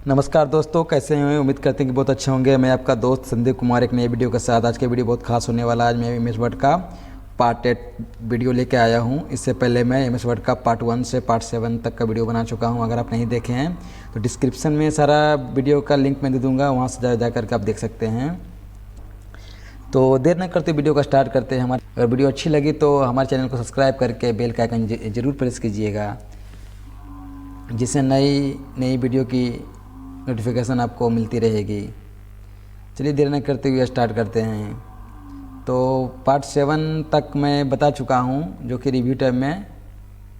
नमस्कार दोस्तों, कैसे हैं? उम्मीद करते हैं कि बहुत अच्छे होंगे। मैं आपका दोस्त संदीप कुमार एक नई वीडियो के साथ। आज के वीडियो बहुत खास होने वाला है। आज मैं एमएस वर्ड का पार्ट 8 वीडियो लेके आया हूं। इससे पहले मैं एमएस वर्ड का पार्ट 1 से पार्ट 7 तक का वीडियो बना चुका हूं। अगर आप नहीं देखे हैं तो डिस्क्रिप्शन में सारा वीडियो का लिंक मैं दे दूँगा, वहाँ से जा करके आप देख सकते हैं। तो देर न करते वीडियो का स्टार्ट करते हैं। हमारी अगर वीडियो अच्छी लगी तो हमारे चैनल को सब्सक्राइब करके बेल का आइकन जरूर प्रेस कीजिएगा, जिससे नई वीडियो की नोटिफिकेशन आपको मिलती रहेगी। चलिए देर न करते हुए स्टार्ट करते हैं। तो पार्ट 7 तक मैं बता चुका हूं, जो कि रिव्यू टाइम में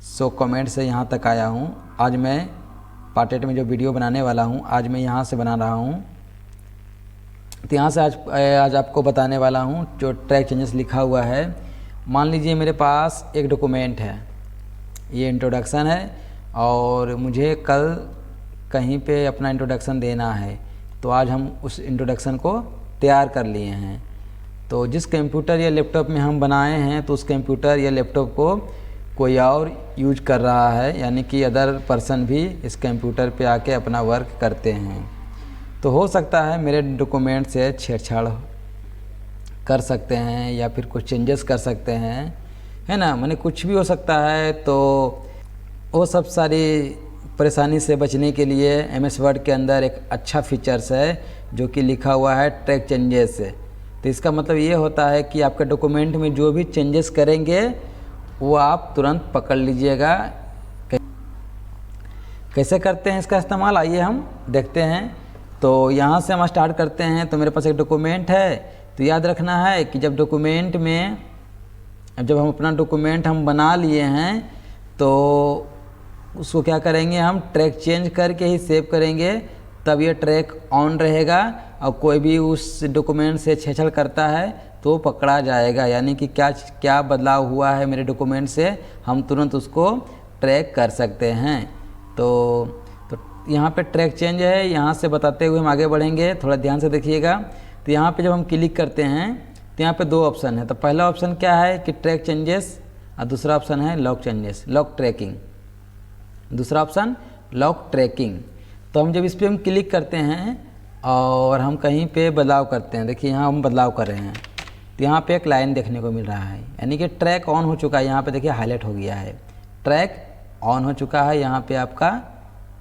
100 कमेंट से यहाँ तक आया हूं। आज मैं पार्ट 8 में जो वीडियो बनाने वाला हूं, आज मैं यहाँ से बना रहा हूं। तो यहाँ से आज आपको बताने वाला हूं जो ट्रैक चेंजेस लिखा हुआ है। मान लीजिए मेरे पास एक डॉक्यूमेंट है, ये इंट्रोडक्शन है, और मुझे कल कहीं पे अपना इंट्रोडक्शन देना है। तो आज हम उस इंट्रोडक्शन को तैयार कर लिए हैं। तो जिस कंप्यूटर या लैपटॉप में हम बनाए हैं, तो उस कंप्यूटर या लैपटॉप को कोई और यूज कर रहा है, यानी कि अदर पर्सन भी इस कंप्यूटर पे आके अपना वर्क करते हैं। तो हो सकता है मेरे डॉक्यूमेंट से छेड़छाड़ कर सकते हैं या फिर कुछ चेंजेस कर सकते हैं, है ना। मैंने कुछ भी हो सकता है। तो वो सब सारी परेशानी से बचने के लिए एमएस वर्ड के अंदर एक अच्छा फीचर्स है, जो कि लिखा हुआ है ट्रैक चेंजेस। तो इसका मतलब ये होता है कि आपके डॉक्यूमेंट में जो भी चेंजेस करेंगे वो आप तुरंत पकड़ लीजिएगा। कैसे करते हैं इसका इस्तेमाल, आइए हम देखते हैं। तो यहाँ से हम स्टार्ट करते हैं। तो मेरे पास एक डॉक्यूमेंट है। तो याद रखना है कि जब हम अपना डॉक्यूमेंट हम बना लिए हैं, तो उसको क्या करेंगे, हम ट्रैक चेंज करके ही सेव करेंगे, तब ये ट्रैक ऑन रहेगा। और कोई भी उस डॉक्यूमेंट से छेड़छाड़ करता है तो पकड़ा जाएगा, यानी कि क्या बदलाव हुआ है मेरे डॉक्यूमेंट से, हम तुरंत उसको ट्रैक कर सकते हैं। तो यहाँ पे ट्रैक चेंज है। यहाँ से बताते हुए हम आगे बढ़ेंगे, थोड़ा ध्यान से देखिएगा। तो यहाँ पे जब हम क्लिक करते हैं तो यहाँ पे 2 ऑप्शन है। तो पहला ऑप्शन क्या है कि ट्रैक चेंजेस, और दूसरा ऑप्शन है लॉक चेंजेस, लॉक ट्रैकिंग। दूसरा ऑप्शन लॉक ट्रैकिंग। तो हम जब इस पर हम क्लिक करते हैं और हम कहीं पे बदलाव करते हैं, देखिए यहाँ हम बदलाव कर रहे हैं, तो यहाँ पे एक लाइन देखने को मिल रहा है, यानी कि ट्रैक ऑन हो चुका है। यहाँ पे देखिए हाईलाइट हो गया है, ट्रैक ऑन हो चुका है। यहाँ पे आपका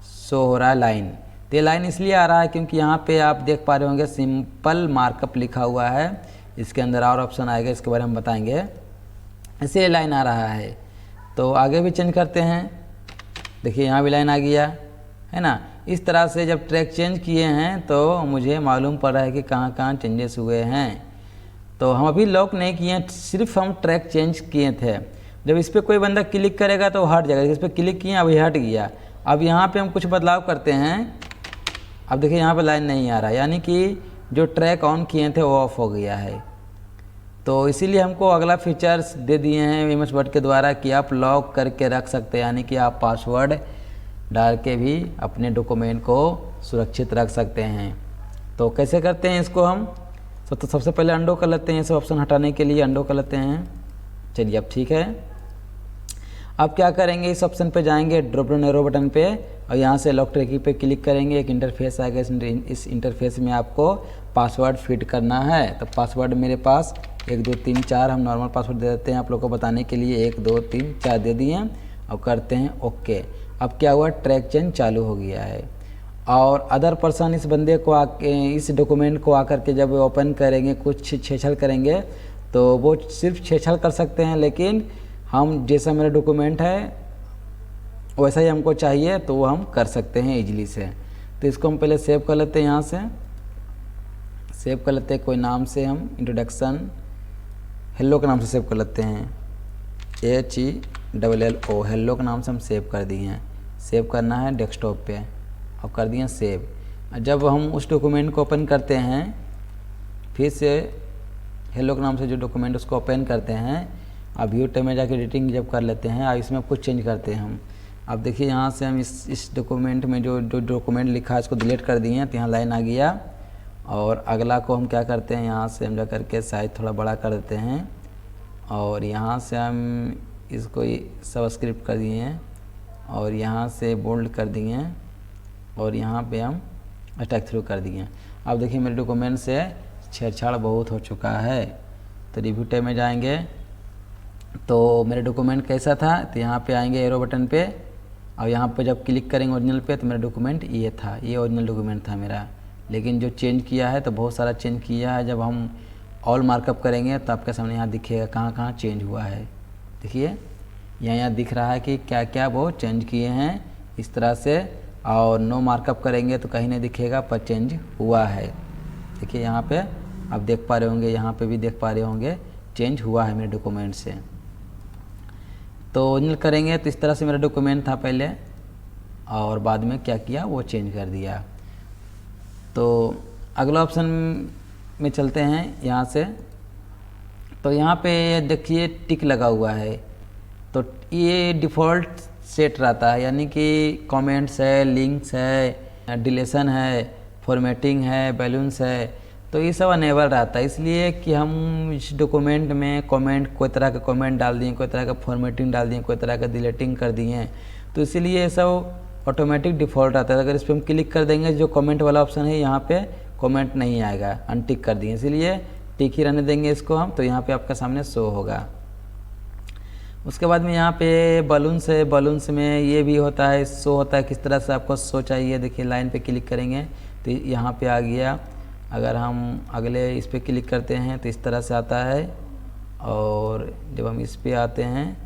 शो हो रहा है लाइन। तो ये लाइन इसलिए आ रहा है क्योंकि यहाँ पे आप देख पा रहे होंगे सिंपल मार्कअप लिखा हुआ है। इसके अंदर और ऑप्शन आएगा, इसके बारे में बताएंगे। इसलिए लाइन आ रहा है। तो आगे भी चेंज करते हैं, देखिए यहाँ भी लाइन आ गया, है ना। इस तरह से जब ट्रैक चेंज किए हैं तो मुझे मालूम पड़ रहा है कि कहाँ कहाँ चेंजेस हुए हैं। तो हम अभी लॉक नहीं किए हैं, सिर्फ हम ट्रैक चेंज किए थे। जब इस पर कोई बंदा क्लिक करेगा तो हट जाएगा। इस पर क्लिक किए, अभी हट गया। अब यहाँ पे हम कुछ बदलाव करते हैं। अब देखिए यहाँ पे लाइन नहीं आ रहा, यानी कि जो ट्रैक ऑन किए थे वो ऑफ हो गया है। तो इसीलिए हमको अगला फीचर्स दे दिए हैं एमएस वर्ड के द्वारा कि आप लॉक करके रख सकते हैं, यानी कि आप पासवर्ड डाल के भी अपने डॉक्यूमेंट को सुरक्षित रख सकते हैं। तो कैसे करते हैं इसको हम, तो सबसे पहले अंडो कर लेते हैं। ये सब ऑप्शन हटाने के लिए अंडो कर लेते हैं। चलिए अब ठीक है। अब क्या करेंगे, इस ऑप्शन पे जाएंगे, ड्रॉप डाउन एरो बटन पे, और यहाँ से लॉक ट्रैकिंग पे क्लिक करेंगे। एक इंटरफेस आएगा, इस इंटरफेस में आपको पासवर्ड फिट करना है। तो पासवर्ड मेरे पास 1 2 3 4 हम नॉर्मल पासवर्ड दे देते हैं आप लोगों को बताने के लिए। 1 2 3 4 दे दिए और करते हैं ओके। अब क्या हुआ, ट्रैक चेंज चालू हो गया है। और अदर पर्सन इस बंदे को इस डॉक्यूमेंट को आकर के जब ओपन करेंगे, कुछ छेड़छाड़ करेंगे, तो वो सिर्फ छेड़छाड़ कर सकते हैं। लेकिन हम जैसा मेरा डॉक्यूमेंट है वैसा ही हमको चाहिए, तो वो हम कर सकते हैं इजीली से। तो इसको हम पहले सेव कर लेते हैं। यहाँ से सेव कर लेते हैं, कोई नाम से हम इंट्रोडक्शन हेलो के नाम से सेव कर लेते हैं। HELLO हेलो के नाम से हम सेव कर दिए हैं। सेव करना है डेस्कटॉप पे और कर दिए सेव। जब हम उस डॉक्यूमेंट को ओपन करते हैं, फिर से हेलो के नाम से जो डॉक्यूमेंट उसको ओपन करते हैं, अब व्यू टैब में जाके एडिटिंग जब कर लेते हैं, अब इसमें कुछ चेंज करते हैं हम। अब देखिए यहाँ से हम इस डॉक्यूमेंट में जो डॉक्यूमेंट लिखा है इसको डिलीट कर दिए हैं, तो यहाँ लाइन आ गया। और अगला को हम क्या करते हैं, यहाँ से हम जा करके साइज थोड़ा बड़ा कर देते हैं, और यहाँ से हम इसको सबस्क्रिप्ट कर दिए हैं, और यहाँ से बोल्ड कर दिए हैं, और यहाँ पे हम स्ट्राइक थ्रू कर दिए। अब देखिए मेरे डॉक्यूमेंट से छेड़छाड़ बहुत हो चुका है। तो रिव्यू टैब में जाएंगे तो मेरे डॉक्यूमेंट कैसा था, तो यहाँ पे आएंगे एरो बटन पे और यहाँ पे जब क्लिक करेंगे ओरिजिनल पे तो मेरा डॉक्यूमेंट ये था, ये ओरिजिनल डॉक्यूमेंट था मेरा। लेकिन जो चेंज किया है तो बहुत सारा चेंज किया है। जब हम ऑल मार्कअप करेंगे तो आपके सामने यहाँ दिखेगा कहाँ कहाँ चेंज हुआ है। देखिए यहाँ दिख रहा है कि क्या क्या वो चेंज किए हैं इस तरह से। और नो मार्कअप करेंगे तो कहीं नहीं दिखेगा पर चेंज हुआ है। देखिए यहाँ पे आप देख पा रहे होंगे, यहाँ पे भी देख पा रहे होंगे चेंज हुआ है मेरे डॉक्यूमेंट से। तो ओरिजिनल करेंगे तो इस तरह से मेरा डॉक्यूमेंट था पहले और बाद में क्या किया वो चेंज कर दिया। तो अगला ऑप्शन में चलते हैं यहाँ से। तो यहाँ पे देखिए टिक लगा हुआ है, तो ये डिफ़ॉल्ट सेट रहता है, यानी कि कमेंट्स है, लिंक्स है, डिलीशन है, फॉर्मेटिंग है, बैलेंस है, तो ये सब अनेबल रहता है। इसलिए कि हम इस डॉक्यूमेंट में कमेंट, कोई तरह का कमेंट डाल दिए, कोई तरह का फॉर्मेटिंग डाल दिए, कोई तरह का डिलीटिंग कर दिए, तो इसीलिए ये सब ऑटोमेटिक डिफ़ॉल्ट आता है। अगर इस पर हम क्लिक कर देंगे जो कमेंट वाला ऑप्शन है यहाँ पे कमेंट नहीं आएगा, अनटिक कर दिए, इसीलिए टिक ही रहने देंगे इसको हम। तो यहाँ पे आपका सामने शो होगा। उसके बाद में यहाँ पे बलून्स है, बलून्स में ये भी होता है, शो होता है किस तरह से आपको शो चाहिए। देखिए लाइन पे क्लिक करेंगे तो यहाँ पे आ गया। अगर हम अगले इस पर क्लिक करते हैं तो इस तरह से आता है, और जब हम इस पे आते हैं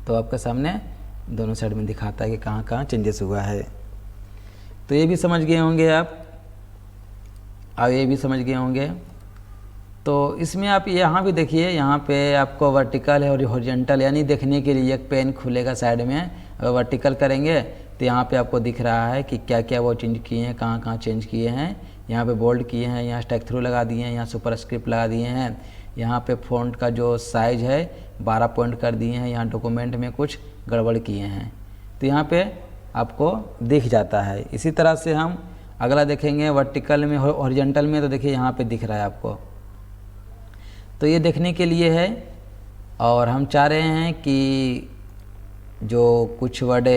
तो आपके सामने दोनों साइड में दिखाता है कि कहाँ कहाँ चेंजेस हुआ है। तो ये भी समझ गए होंगे आप, और ये भी समझ गए होंगे। तो इसमें आप यहाँ भी देखिए, यहाँ पे आपको वर्टिकल है और हॉरिजॉन्टल, यानी देखने के लिए एक पेन खुलेगा साइड में। अगर वर्टिकल करेंगे तो यहाँ पे आपको दिख रहा है कि क्या क्या वो चेंज किए हैं, कहाँ कहाँ चेंज किए हैं। यहाँ पे बोल्ड किए हैं, यहाँ स्ट्राइक थ्रू लगा दिए हैं, यहाँ सुपरस्क्रिप्ट लगा दिए हैं, यहाँ पे फ़ॉन्ट का जो साइज है 12 पॉइंट कर दिए हैं, यहाँ डॉक्यूमेंट में कुछ गड़बड़ किए हैं, तो यहाँ पे आपको दिख जाता है। इसी तरह से हम अगला देखेंगे वर्टिकल में, हॉरिजॉन्टल में, तो देखिए यहाँ पे दिख रहा है आपको। तो ये देखने के लिए है, और हम चाह रहे हैं कि जो कुछ वर्ड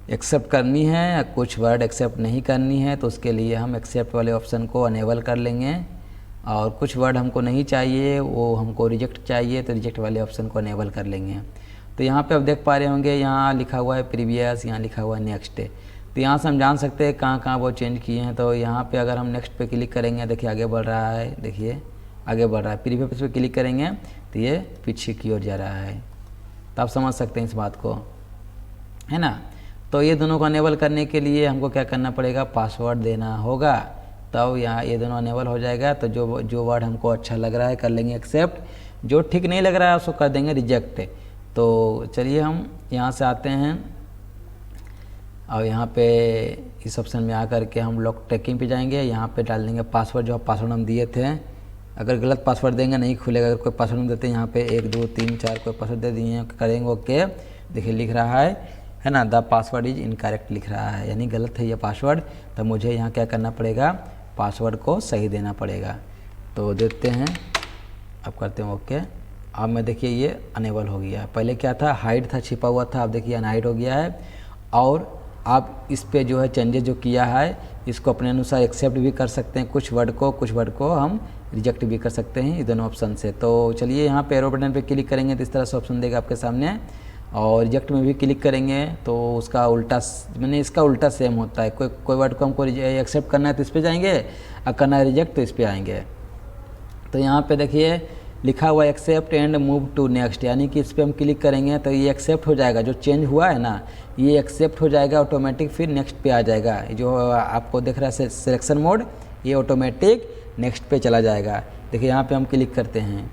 एक्सेप्ट करनी है या कुछ वर्ड एक्सेप्ट नहीं करनी है, तो उसके लिए हम एक्सेप्ट वाले ऑप्शन को अनेबल कर लेंगे। और कुछ वर्ड हमको नहीं चाहिए, वो हमको रिजेक्ट चाहिए, तो रिजेक्ट वाले ऑप्शन को अनेबल कर लेंगे। तो यहाँ पे आप देख पा रहे होंगे, यहाँ लिखा हुआ है प्रीवियस, यहाँ लिखा हुआ है नेक्स्ट। तो यहाँ से हम जान सकते हैं कहाँ कहाँ वो चेंज किए हैं। तो यहाँ पे अगर हम नेक्स्ट पे क्लिक करेंगे, देखिए आगे बढ़ रहा है, देखिए आगे बढ़ रहा है। प्रीवियस पे क्लिक करेंगे तो ये पीछे की ओर जा रहा है। तो आप समझ सकते हैं इस बात को, है ना। तो ये दोनों को अनेबल करने के लिए हमको क्या करना पड़ेगा, पासवर्ड देना होगा, तब यहाँ ये दोनों अनेबल हो जाएगा। तो जो वर्ड हमको अच्छा लग रहा है कर लेंगे एक्सेप्ट, जो ठीक नहीं लग रहा है उसको कर देंगे रिजेक्ट। तो चलिए हम यहाँ से आते हैं और यहाँ पे इस ऑप्शन में आकर के हम लॉक ट्रैकिंग पे जाएंगे। यहाँ पे डाल देंगे पासवर्ड, जो पासवर्ड हम दिए थे। अगर गलत पासवर्ड देंगे नहीं खुलेगा। अगर कोई पासवर्ड देते हैं यहाँ पे 1 2 3 4 कोई पासवर्ड दे दिए करेंगे ओके, देखिए लिख रहा है ना, द पासवर्ड इज इनकरेक्ट लिख रहा है, यानी गलत है ये पासवर्ड। तो मुझे यहाँ क्या करना पड़ेगा, पासवर्ड को सही देना पड़ेगा। तो देते हैं, अब करते हैं ओके। अब मैं देखिए ये अनेबल हो गया। पहले क्या था, हाइड था, छिपा हुआ था, अब देखिए अनहाइड हो गया है। और आप इस पे जो है चेंजेस जो किया है इसको अपने अनुसार एक्सेप्ट भी कर सकते हैं, कुछ वर्ड को हम रिजेक्ट भी कर सकते हैं, ये दोनों ऑप्शन से। तो चलिए यहाँ पे एरो बटन पे क्लिक करेंगे तो इस तरह से ऑप्शन देगा आपके सामने, और रिजेक्ट में भी क्लिक करेंगे तो उसका उल्टा, मैंने इसका उल्टा सेम होता है। कोई वर्ड को हमको एक्सेप्ट करना है तो इस पर जाएंगे, और करना है रिजेक्ट तो इस पर आएंगे। तो यहाँ पे देखिए लिखा हुआ accept and move to next, यानी कि इस पर हम क्लिक करेंगे तो ये एक्सेप्ट हो जाएगा, जो चेंज हुआ है ना ये एक्सेप्ट हो जाएगा ऑटोमेटिक, फिर नेक्स्ट पे आ जाएगा। जो आपको दिख रहा है सिलेक्शन मोड, ये ऑटोमेटिक नेक्स्ट पे चला जाएगा। देखिए यहाँ पे हम क्लिक करते हैं,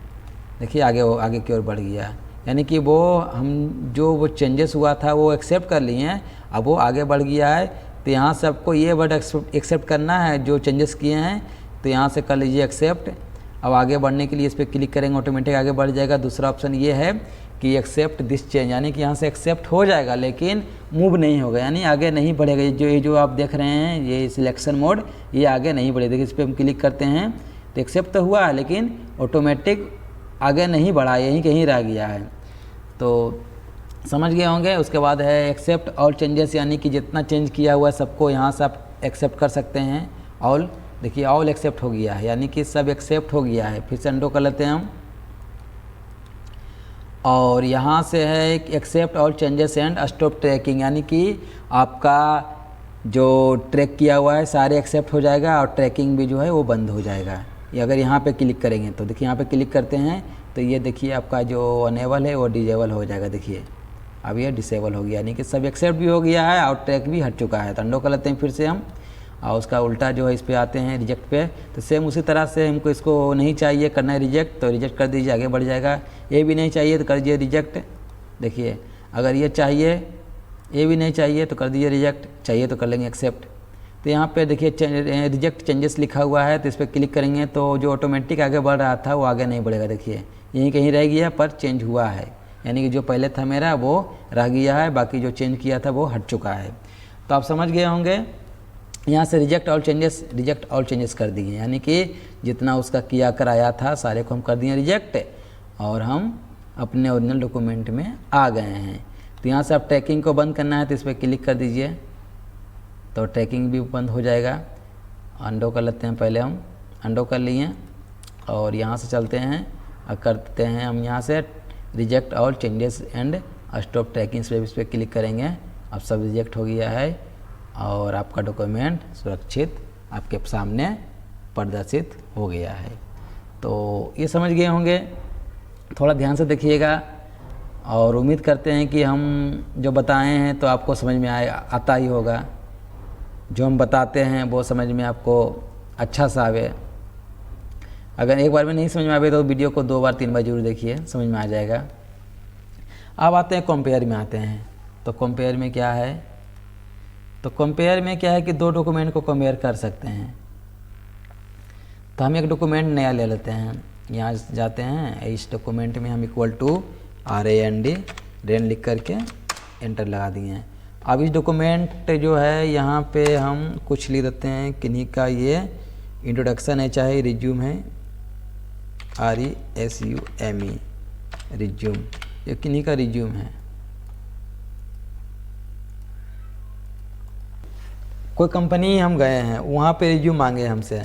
देखिए आगे की ओर बढ़ गया, यानी कि वो हम वो चेंजेस हुआ था वो एक्सेप्ट कर लिए हैं, अब वो आगे बढ़ गया है। तो यहाँ से आपको ये वर्ड एक्सेप्ट करना है जो चेंजेस किए हैं, तो यहाँ से कर लीजिए एक्सेप्ट। अब आगे बढ़ने के लिए इस पर क्लिक करेंगे, ऑटोमेटिक आगे बढ़ जाएगा। दूसरा ऑप्शन ये है कि एक्सेप्ट दिस चेंज, यानी कि यहाँ से एक्सेप्ट हो जाएगा लेकिन मूव नहीं होगा, यानी आगे नहीं बढ़ेगा। जो आप देख रहे हैं ये सिलेक्शन मोड, ये आगे नहीं बढ़ेगा। देखिए इस पर हम क्लिक करते हैं तो एक्सेप्ट तो हुआ लेकिन ऑटोमेटिक आगे नहीं बढ़ा, यहीं कहीं रह गया है। तो समझ गए होंगे। उसके बाद है एक्सेप्ट ऑल चेंजेस, यानी कि जितना चेंज किया हुआ है सबको यहाँ से आप एक्सेप्ट कर सकते हैं। ऑल, देखिए ऑल एक्सेप्ट हो गया है, यानी कि सब एक्सेप्ट हो गया है। फिर से अंडो कर लेते हैं हम, और यहाँ से है accept all changes and stop tracking, यानी कि आपका जो ट्रैक किया हुआ है सारे एक्सेप्ट हो जाएगा और ट्रैकिंग भी जो है वो बंद हो जाएगा। ये अगर यहाँ पे क्लिक करेंगे तो देखिए, यहाँ पे क्लिक करते हैं तो ये देखिए आपका जो अनेबल है वो डिजेबल हो जाएगा। देखिए अब ये डिसेबल हो गया, यानी कि सब एक्सेप्ट भी हो गया है और ट्रैक भी हट चुका है। तो अंडो कर लेते हैं फिर से हम, और उसका उल्टा जो है इस पर आते हैं रिजेक्ट पे। तो सेम उसी तरह से हमको इसको नहीं चाहिए करना है रिजेक्ट, तो रिजेक्ट कर दीजिए, आगे बढ़ जाएगा। ये भी नहीं चाहिए तो कर दीजिए रिजेक्ट। देखिए अगर ये चाहिए, ये भी नहीं चाहिए तो कर दीजिए रिजेक्ट, चाहिए तो कर लेंगे एक्सेप्ट। तो यहाँ पे देखिए रिजेक्ट चेंजेस लिखा हुआ है, तो इस पर क्लिक करेंगे तो जो ऑटोमेटिक आगे बढ़ रहा था वो आगे नहीं बढ़ेगा। देखिए यहीं कहीं रह गया पर चेंज हुआ है, यानी कि जो पहले था मेरा वो रह गया है, बाकी जो चेंज किया था वो हट चुका है। तो आप समझ गए होंगे। यहाँ से रिजेक्ट ऑल चेंजेस कर दिए, यानी कि जितना उसका किया कराया था सारे को हम कर दिए रिजेक्ट, और हम अपने ओरिजिनल डॉक्यूमेंट में आ गए हैं। तो यहाँ से आप ट्रैकिंग को बंद करना है तो इस पर क्लिक कर दीजिए, तो ट्रैकिंग भी बंद हो जाएगा। अंडो कर लेते हैं, पहले हम अंडो कर लिए और यहाँ से चलते हैं और करते हैं हम यहाँ से reject all changes and stop tracking. इस पर क्लिक करेंगे, अब सब रिजेक्ट हो गया है और आपका डॉक्यूमेंट सुरक्षित आपके सामने प्रदर्शित हो गया है। तो ये समझ गए होंगे, थोड़ा ध्यान से देखिएगा, और उम्मीद करते हैं कि हम जो बताए हैं तो आपको समझ में आता ही होगा। जो हम बताते हैं वो समझ में आपको अच्छा सा आवे। अगर एक बार में नहीं समझ में आवे तो वीडियो को 2 बार 3 बार जरूर देखिए, समझ में आ जाएगा। अब आते हैं कंपेयर में आते हैं। तो कंपेयर में क्या है, तो कंपेयर में क्या है कि 2 डॉक्यूमेंट को कंपेयर कर सकते हैं। तो हम एक डॉक्यूमेंट नया ले लेते हैं, यहाँ जाते हैं, इस डॉक्यूमेंट में हम इक्वल टू RAND लिख करके एंटर लगा दिए हैं। अब इस डॉक्यूमेंट जो है यहाँ पे हम कुछ लिख देते हैं, किन्हीं का ये इंट्रोडक्शन है, चाहे रिज्यूम है, RESUME रिज्यूम, ये किन्हीं का रिज्यूम है। कोई कंपनी हम गए हैं, वहाँ पे रिज्यूम मांगे हमसे।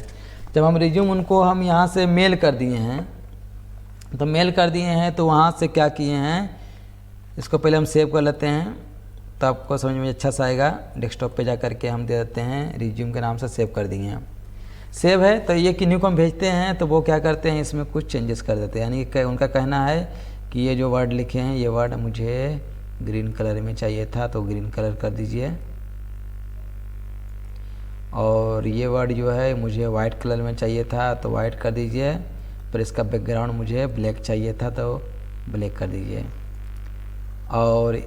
जब हम रिज्यूम उनको हम यहाँ से मेल कर दिए हैं, तो मेल कर दिए हैं तो वहाँ से क्या किए हैं, इसको पहले हम सेव कर लेते हैं, तो आपको समझ में अच्छा सा आएगा। डेस्कटॉप पे जा कर के हम दे देते हैं रिज्यूम के नाम से, सेव कर दिए हैं। सेव है तो ये किन्हीं को हम भेजते हैं तो वो क्या करते हैं, इसमें कुछ चेंजेस कर देते हैं। यानी कि उनका कहना है कि ये जो वर्ड लिखे हैं ये वर्ड मुझे ग्रीन कलर में चाहिए था, तो ग्रीन कलर कर दीजिए, और ये वर्ड जो है मुझे वाइट कलर में चाहिए था तो वाइट कर दीजिए, पर इसका बैकग्राउंड मुझे ब्लैक चाहिए था तो ब्लैक कर दीजिए। और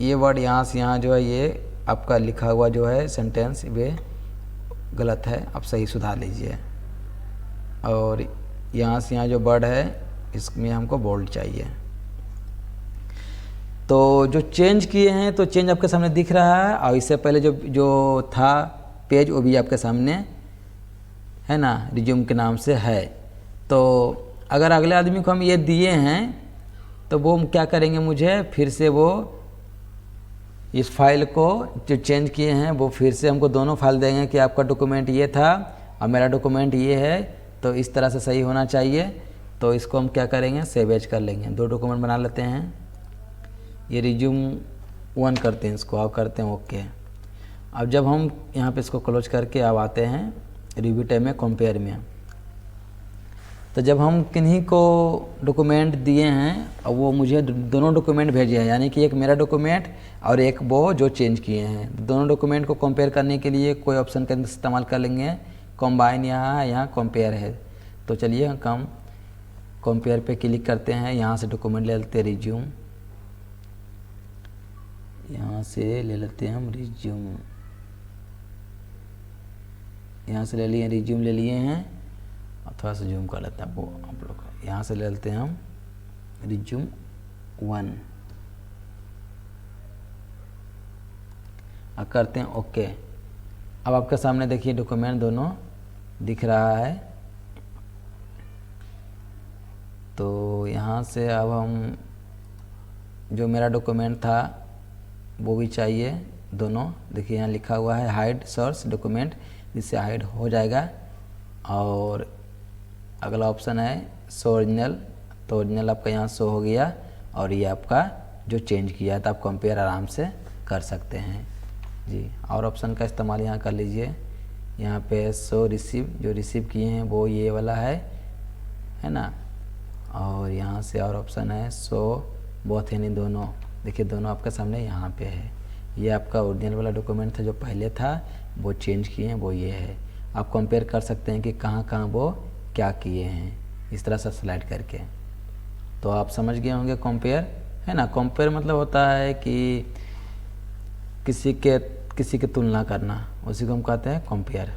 ये वर्ड यहाँ से यहाँ जो है ये आपका लिखा हुआ जो है सेंटेंस वे गलत है, आप सही सुधार लीजिए। और यहाँ से यहाँ जो वर्ड है इसमें हमको बोल्ड चाहिए। तो जो चेंज किए हैं तो चेंज आपके सामने दिख रहा है, और इससे पहले जो था पेज वो भी आपके सामने है ना, रिज्यूम के नाम से है। तो अगर अगले आदमी को हम ये दिए हैं तो वो क्या करेंगे, मुझे फिर से वो इस फाइल को जो चेंज किए हैं वो फिर से हमको दोनों फाइल देंगे कि आपका डॉक्यूमेंट ये था और मेरा डॉक्यूमेंट ये है, तो इस तरह से सही होना चाहिए। तो इसको हम क्या करेंगे, सेव एज कर लेंगे। 2 डॉक्यूमेंट बना लेते हैं, ये रिज्यूम 1 करते हैं, इसको आप करते हैं ओके। अब जब हम यहाँ पे इसको क्लोज करके अब आते हैं रिव्यू टाइम में कंपेयर में, तो जब हम किन्हीं को डॉक्यूमेंट दिए हैं और वो मुझे दोनों डॉक्यूमेंट भेजे हैं, यानी कि एक मेरा डॉक्यूमेंट और एक वो जो चेंज किए हैं, दोनों डॉक्यूमेंट को कंपेयर करने के लिए कोई ऑप्शन का इस्तेमाल कर लेंगे। कंबाइन यहाँ कंपेयर है, तो चलिए हम कंपेयर पे क्लिक करते हैं, यहाँ से डॉक्यूमेंट ले लेते हैं रिज्यूम, यहाँ से ले लेते हैं हम रिज्यूम, यहाँ से ले लिए रिज्यूम ले लिए हैं, और थोड़ा सा जूम कर लेते हैं वो आप लोग, यहाँ से ले लेते हैं हम रिज्यूम 1 और करते हैं ओके। अब आपके सामने देखिए डॉक्यूमेंट दोनों दिख रहा है। तो यहाँ से अब हम जो मेरा डॉक्यूमेंट था वो भी चाहिए, दोनों। देखिए यहाँ लिखा हुआ है हाइड सोर्स डॉक्यूमेंट, जिससे हाइड हो जाएगा। और अगला ऑप्शन है शो ओरिजिनल, तो ओरिजिनल आपका यहाँ शो हो गया, और ये आपका जो चेंज किया था आप कंपेयर आराम से कर सकते हैं जी। और ऑप्शन का इस्तेमाल यहाँ कर लीजिए। यहाँ पे शो रिसीव, जो रिसीव किए हैं वो ये वाला है ना। और यहाँ से और ऑप्शन है शो बोथ, यानी दोनों। देखिए दोनों आपके सामने यहाँ पे है। ये आपका ओरिजिनल वाला डॉक्यूमेंट था जो पहले था, वो चेंज किए हैं, वो ये है। आप कंपेयर कर सकते हैं कि कहाँ कहाँ वो क्या किए हैं, इस तरह से स्लाइड करके। तो आप समझ गए होंगे कंपेयर, है ना। कंपेयर मतलब होता है कि किसी की तुलना करना, उसी को हम कहते हैं कंपेयर।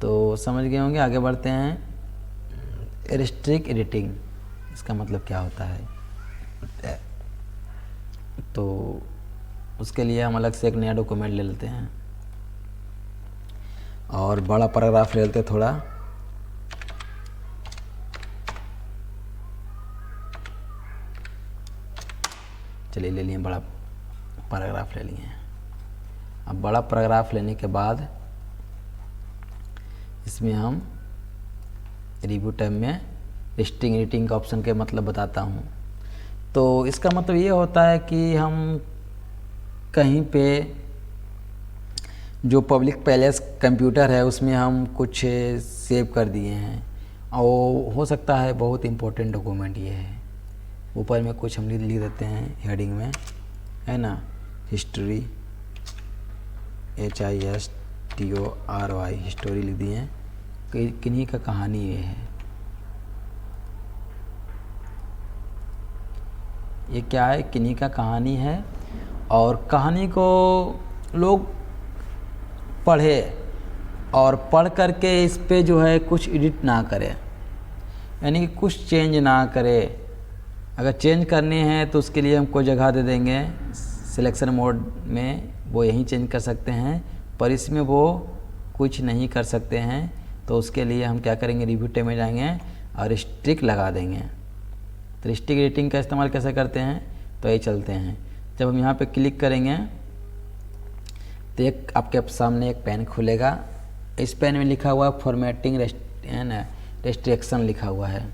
तो समझ गए होंगे। आगे बढ़ते हैं। रिस्ट्रिक्ट एडिटिंग, इसका मतलब क्या होता है। तो उसके लिए हम अलग से एक नया डॉक्यूमेंट ले लेते हैं और बड़ा पैराग्राफ ले लेते हैं थोड़ा। चलिए ले लिए, बड़ा पैराग्राफ ले लिए। अब बड़ा पैराग्राफ लेने के बाद इसमें हम रिव्यू टैब में रिस्ट्रिक्ट एडिटिंग का ऑप्शन के मतलब बताता हूँ। तो इसका मतलब ये होता है कि हम कहीं पे जो पब्लिक पैलेस कंप्यूटर है उसमें हम कुछ सेव कर दिए हैं, और हो सकता है बहुत इम्पोर्टेंट डॉक्यूमेंट ये है। ऊपर में कुछ हम लिख देते हैं हेडिंग में, है ना। हिस्ट्री, HISTORY, हिस्टोरी लिख दिए हैं। किन्हीं का कहानी ये है। ये क्या है, किन्हीं का कहानी है। और कहानी को लोग पढ़े और पढ़ करके इस पे जो है कुछ एडिट ना करे, यानी कि कुछ चेंज ना करे। अगर चेंज करने हैं तो उसके लिए हम कोई जगह दे देंगे सिलेक्शन मोड में, वो यहीं चेंज कर सकते हैं, पर इसमें वो कुछ नहीं कर सकते हैं। तो उसके लिए हम क्या करेंगे, रिव्यू टैब में जाएंगे और रिस्ट्रिक्ट लगा देंगे। तो रिस्ट्रिक्ट एडिटिंग का इस्तेमाल कैसे करते हैं, तो ये चलते हैं। जब हम यहाँ पे क्लिक करेंगे तो एक आपके सामने एक पेन खुलेगा। इस पेन में लिखा हुआ फॉर्मेटिंग रेस्ट्रिक्शन लिखा हुआ है।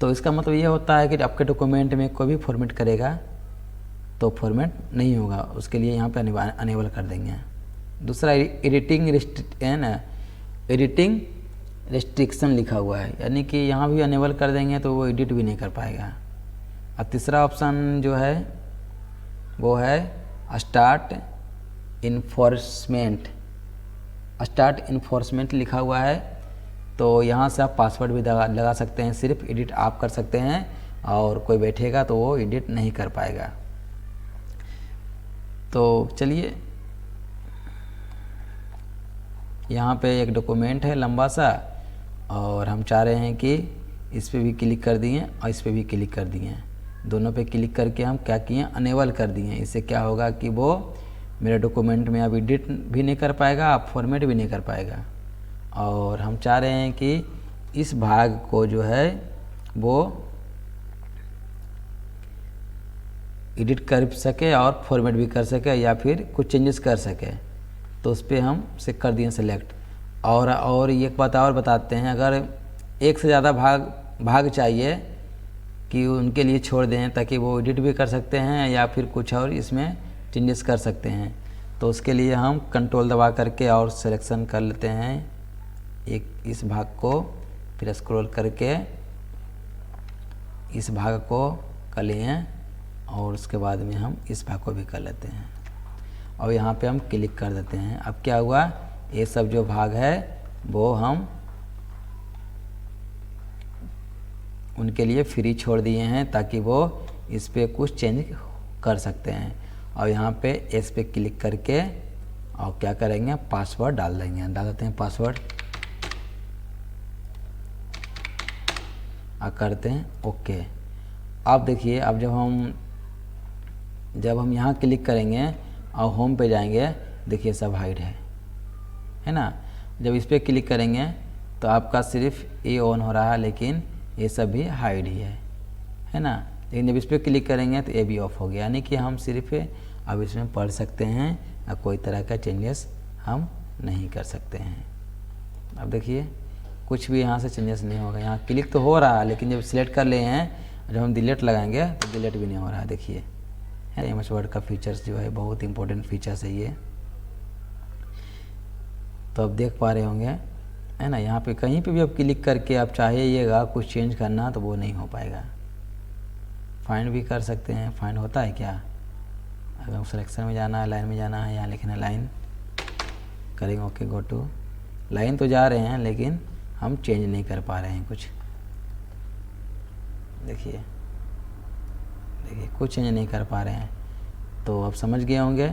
तो इसका मतलब ये होता है कि आपके डॉक्यूमेंट में कोई भी फॉर्मेट करेगा तो फॉर्मेट नहीं होगा, उसके लिए यहाँ पे अनेबल कर देंगे। दूसरा एडिटिंग रेस्ट्रिक्शन लिखा हुआ है, यानी कि यहाँ भी अनेबल कर देंगे तो वो एडिट भी नहीं कर पाएगा। और तीसरा ऑप्शन जो है वो है स्टार्ट इन्फोर्समेंट लिखा हुआ है। तो यहाँ से आप पासवर्ड भी लगा सकते हैं, सिर्फ एडिट आप कर सकते हैं, और कोई बैठेगा तो वो एडिट नहीं कर पाएगा। तो चलिए, यहाँ पे एक डॉक्यूमेंट है लंबा सा, और हम चाह रहे हैं कि इस पे भी क्लिक कर दिए और इस पे भी क्लिक कर दिए। दोनों पे क्लिक करके हम क्या किए, अनेबल कर दिए। इससे क्या होगा कि वो मेरे डॉक्यूमेंट में अब एडिट भी नहीं कर पाएगा, आप फॉर्मेट भी नहीं कर पाएगा। और हम चाह रहे हैं कि इस भाग को जो है वो एडिट कर सके और फॉर्मेट भी कर सके, या फिर कुछ चेंजेस कर सके। तो उस पर हम से कर दिए सेलेक्ट। और एक बात और बताते हैं, अगर एक से ज़्यादा भाग चाहिए कि उनके लिए छोड़ दें, ताकि वो एडिट भी कर सकते हैं या फिर कुछ और इसमें चेंजेस कर सकते हैं। तो उसके लिए हम कंट्रोल दबा करके और सिलेक्शन कर लेते हैं एक इस भाग को, फिर स्क्रॉल करके इस भाग को कर लिए, और उसके बाद में हम इस भाग को भी कर लेते हैं, और यहाँ पे हम क्लिक कर देते हैं। अब क्या हुआ, ये सब जो भाग है वो हम उनके लिए फ्री छोड़ दिए हैं, ताकि वो इस पे कुछ चेंज कर सकते हैं। और यहाँ पे इस पे क्लिक करके और क्या करेंगे, पासवर्ड डाल देते हैं पासवर्ड, और करते हैं ओके। अब देखिए, अब जब हम यहाँ क्लिक करेंगे और होम पे जाएंगे, देखिए सब हाइड है ना। जब इस पर क्लिक करेंगे तो आपका सिर्फ ये ऑन हो रहा है, लेकिन ये सब भी हाइड ही है। है ना। लेकिन जब इस पर क्लिक करेंगे तो ये भी ऑफ हो गया, यानी कि हम सिर्फ अब इसमें पढ़ सकते हैं और कोई तरह का चेंजेस हम नहीं कर सकते हैं। अब देखिए कुछ भी यहाँ से चेंजेस नहीं होगा, यहाँ क्लिक तो हो रहा है लेकिन जब सिलेक्ट कर लिए हैं जब हम डिलीट लगाएंगे तो डिलीट भी नहीं हो रहा है। देखिए है एमएस वर्ड का फीचर्स जो है बहुत इंपॉर्टेंट फीचर्स है ये, तो अब देख पा रहे होंगे है ना। यहाँ पे कहीं पे भी आप क्लिक करके आप चाहिएगा कुछ चेंज करना तो वो नहीं हो पाएगा। फाइंड भी कर सकते हैं, फाइंड होता है क्या, अगर सिलेक्शन में जाना है, लाइन में जाना है, यहाँ लिखना है लाइन, करेंगे ओके गो टू लाइन, तो जा रहे हैं लेकिन हम चेंज नहीं कर पा रहे हैं कुछ। देखिए देखिए कुछ चेंज नहीं कर पा रहे हैं, तो अब समझ गए होंगे।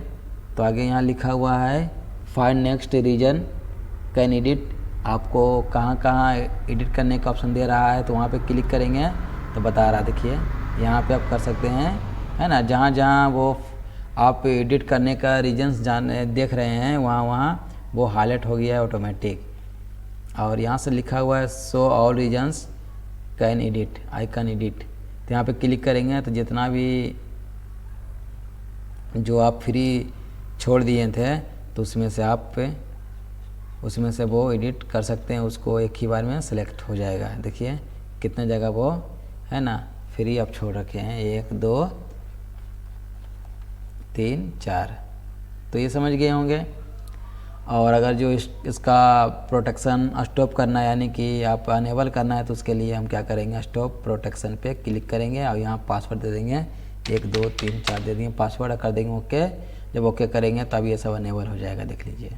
तो आगे यहाँ लिखा हुआ है find next region can edit, आपको कहाँ कहाँ एडिट करने का ऑप्शन दे रहा है, तो वहाँ पे क्लिक करेंगे तो बता रहा है। देखिए यहाँ पे आप कर सकते हैं है ना, जहाँ जहाँ वो आप एडिट करने का रीजन्स देख रहे हैं वहाँ वहाँ वो हाईलाइट हो गया है ऑटोमेटिक। और यहाँ से लिखा हुआ है show all regions can edit, I can edit, तो यहाँ पे क्लिक करेंगे तो जितना भी जो आप फ्री छोड़ दिए थे तो उसमें से वो एडिट कर सकते हैं, उसको एक ही बार में सेलेक्ट हो जाएगा। देखिए कितने जगह वो है ना फ्री आप छोड़ रखे हैं, 1 2 3 4, तो ये समझ गए होंगे। और अगर जो इसका प्रोटेक्शन स्टॉप करना है यानी कि आप अनेबल करना है तो उसके लिए हम क्या करेंगे, स्टॉप प्रोटेक्शन पे क्लिक करेंगे और यहाँ पासवर्ड दे देंगे 1 2 3 4 दे देंगे पासवर्ड, कर देंगे ओके। जब ओके करेंगे तब ये सब अनेबल हो जाएगा। देख लीजिए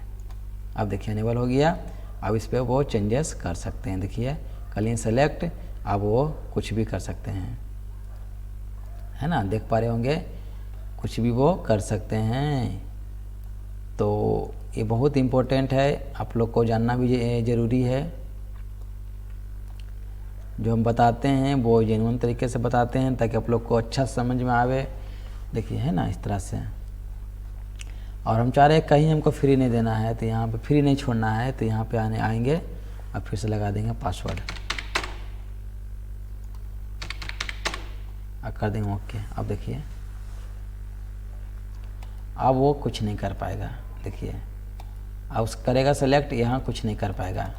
अब देखिए अनेबल हो गया। अब इस पर वो चेंजेस कर सकते हैं। देखिए कलिए सेलेक्ट, अब वो कुछ भी कर सकते हैं है ना, देख पा रहे होंगे कुछ भी वो कर सकते हैं। तो ये बहुत इम्पोर्टेंट है, आप लोग को जानना भी ज़रूरी है। जो हम बताते हैं वो जेन्युइन तरीके से बताते हैं ताकि आप लोग को अच्छा समझ में आवे। देखिए है ना इस तरह से। और हम चाह रहे हैं कहीं हमको फ्री नहीं देना है, तो यहाँ पे फ्री नहीं छोड़ना है, तो यहाँ पे आएंगे और फिर से लगा देंगे पासवर्ड और कर देंगे ओके। अब देखिए अब वो कुछ नहीं कर पाएगा। देखिए अब उस करेगा सेलेक्ट, यहाँ कुछ नहीं कर पाएगा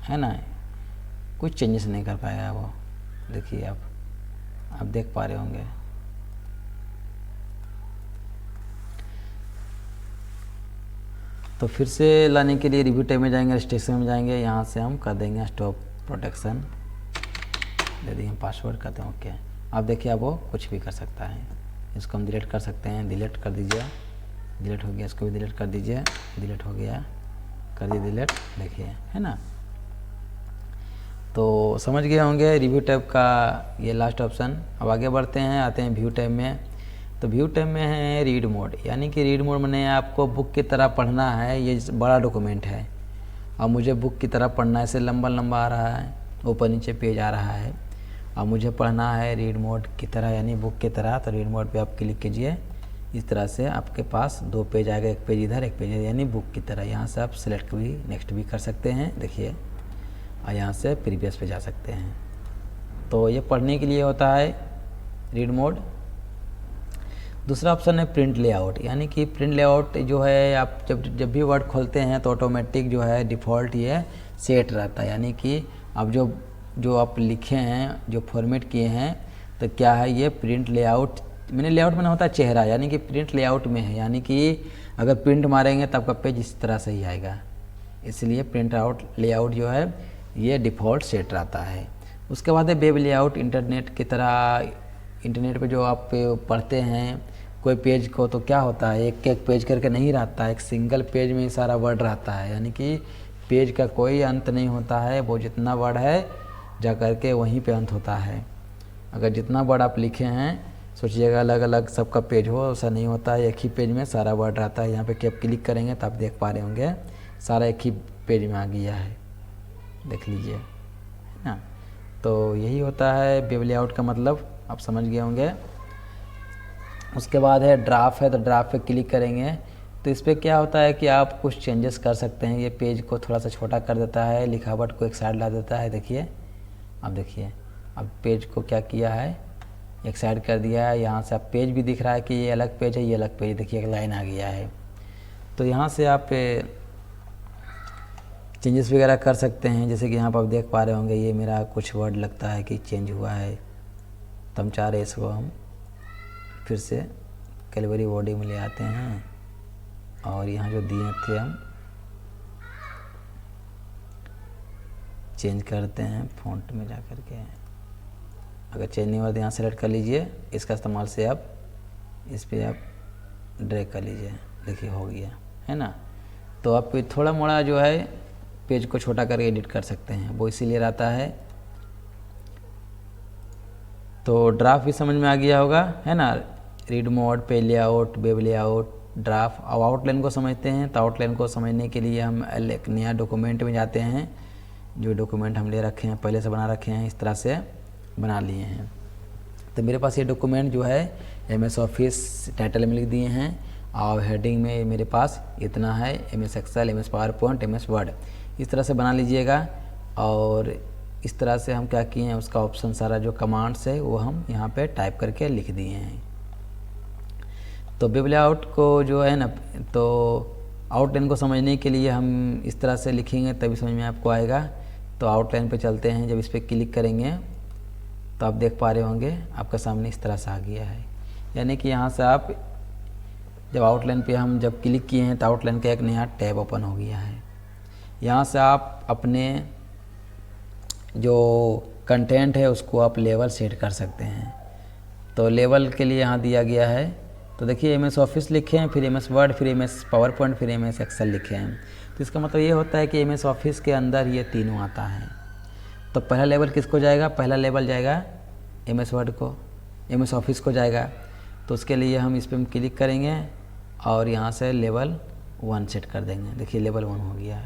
है ना, कुछ चेंजेस नहीं कर पाएगा वो। देखिए अब आप देख पा रहे होंगे। तो फिर से लाने के लिए रिव्यू टैब में जाएंगे, रजिस्ट्रेशन में जाएंगे, यहाँ से हम कर देंगे स्टॉप प्रोटेक्शन, दे देंगे पासवर्ड, करते हैं ओके। अब देखिए अब वो कुछ भी कर सकता है। इसको हम डिलीट कर सकते हैं, डिलीट कर दीजिए, डिलीट हो गया, इसको भी डिलीट कर दीजिए, डिलीट हो गया, कर दिए डिलीट। देखिए है ना। तो समझ गए होंगे रिव्यू टैब का ये लास्ट ऑप्शन। अब आगे बढ़ते हैं, आते हैं व्यू टैब में। तो व्यू टैब में है रीड मोड, यानी कि रीड मोड में आपको बुक की तरह पढ़ना है। ये बड़ा डॉक्यूमेंट है और मुझे बुक की तरह पढ़ना है, ऐसे लंबा लंबा आ रहा है, ऊपर नीचे पेज आ रहा है और मुझे पढ़ना है रीड मोड की तरह यानी बुक की तरह। तो रीड मोड पे आप क्लिक कीजिए, इस तरह से आपके पास 2 पेज आएगा, एक पेज इधर एक पेज इधर, यानी बुक की तरह। यहाँ से आप सिलेक्ट भी नेक्स्ट भी कर सकते हैं। देखिए और यहाँ से प्रीवियस पे जा सकते हैं। तो ये पढ़ने के लिए होता है रीड मोड। दूसरा ऑप्शन है प्रिंट लेआउट, यानी कि प्रिंट लेआउट जो है आप जब भी वर्ड खोलते हैं तो ऑटोमेटिक जो है डिफ़ॉल्ट ये सेट रहता है, यानी कि अब जो आप लिखे हैं, जो फॉर्मेट किए हैं, तो क्या है ये प्रिंट लेआउट। मैंने लेआउट में होता है चेहरा, यानी कि प्रिंट लेआउट में है, यानी कि अगर प्रिंट मारेंगे तब आपका पेज इस तरह से ही आएगा। इसलिए प्रिंट आउट लेआउट जो है ये डिफ़ॉल्ट सेट रहता है। उसके बाद है वेब लेआउट, इंटरनेट की तरह। इंटरनेट पे जो आप पढ़ते हैं कोई पेज को, तो क्या होता है एक एक पेज करके नहीं रहता है, एक सिंगल पेज में ही सारा वर्ड रहता है, यानी कि पेज का कोई अंत नहीं होता है। वो जितना वर्ड है जा करके वहीं पे अंत होता है। अगर जितना वर्ड आप लिखे हैं सोचिएगा अलग अलग सबका पेज हो, ऐसा नहीं होता है, एक ही पेज में सारा वर्ड रहता है। यहाँ पे आप क्लिक करेंगे तो आप देख पा रहे होंगे सारा एक ही पेज में आ गया है, देख लीजिए है ना। तो यही होता है वेब लेआउट का मतलब, आप समझ गए होंगे। उसके बाद है ड्राफ्ट है, तो ड्राफ्ट पे क्लिक करेंगे तो इस पर क्या होता है कि आप कुछ चेंजेस कर सकते हैं। ये पेज को थोड़ा सा छोटा कर देता है, लिखावट को एक साइड ला देता है। देखिए अब देखिए अब पेज को क्या किया है, एक साइड कर दिया है। यहाँ से आप पेज भी दिख रहा है कि ये अलग पेज है, ये अलग पेज, देखिए एक लाइन आ गया है। तो यहाँ से आप चेंजेस वगैरह कर सकते हैं। जैसे कि यहाँ पर आप देख पा रहे होंगे ये मेरा कुछ वर्ड लगता है कि चेंज हुआ है, तो हम चाह रहे इसको हम फिर से कैलवरी बॉडी में ले आते हैं और यहाँ जो दिए थे हम चेंज करते हैं फ़ॉन्ट में जा कर के। अगर चेंज नहीं हुआ तो यहाँ सेलेक्ट कर लीजिए, इसका इस्तेमाल से आप इस पर आप ड्रैग कर लीजिए, देखिए हो गया है ना। तो आप थोड़ा मोड़ा जो है पेज को छोटा करके एडिट कर सकते हैं, वो इसीलिए रहता है। तो ड्राफ्ट भी समझ में आ गया होगा है ना, read mode, page layout, web layout, draft. अब आउटलाइन को समझते हैं। तो आउटलाइन को समझने के लिए हम एक नया डॉक्यूमेंट में जाते हैं। जो डॉक्यूमेंट हम ले रखे हैं, पहले से बना रखे हैं, इस तरह से बना लिए हैं। तो मेरे पास ये डॉक्यूमेंट जो है MS ऑफिस टाइटल में लिख दिए हैं और हेडिंग में मेरे पास इतना है, MS Excel, MS PowerPoint, MS Word, इस तरह से बना लीजिएगा। और इस तरह से हम क्या किए हैं, उसका ऑप्शन सारा जो कमांड्स है वो हम यहाँ पे टाइप करके लिख दिए हैं। तो वेब लेआउट को जो है ना, तो आउटलाइन को समझने के लिए हम इस तरह से लिखेंगे तभी समझ में आपको आएगा। तो आउटलाइन पे चलते हैं। जब इस पर क्लिक करेंगे तो आप देख पा रहे होंगे आपका सामने इस तरह से आ गया है। यानी कि यहाँ से आप जब आउटलाइन पे हम जब क्लिक किए हैं तो आउटलाइन का एक नया टैब ओपन हो गया है। यहाँ से आप अपने जो कंटेंट है उसको आप लेवल सेट कर सकते हैं। तो लेवल के लिए यहाँ दिया गया है। तो देखिए MS ऑफिस लिखे हैं, फिर MS वर्ड, फिर MS पावर पॉइंट, फिर MS एक्सेल लिखे हैं। तो इसका मतलब ये होता है कि MS ऑफिस के अंदर ये तीनों आता है। तो पहला लेवल किसको जाएगा, पहला लेवल जाएगा MS वर्ड को, MS ऑफिस को जाएगा। तो उसके लिए हम इस पर हम क्लिक करेंगे और यहाँ से लेवल 1 सेट कर देंगे। देखिए लेवल 1 हो गया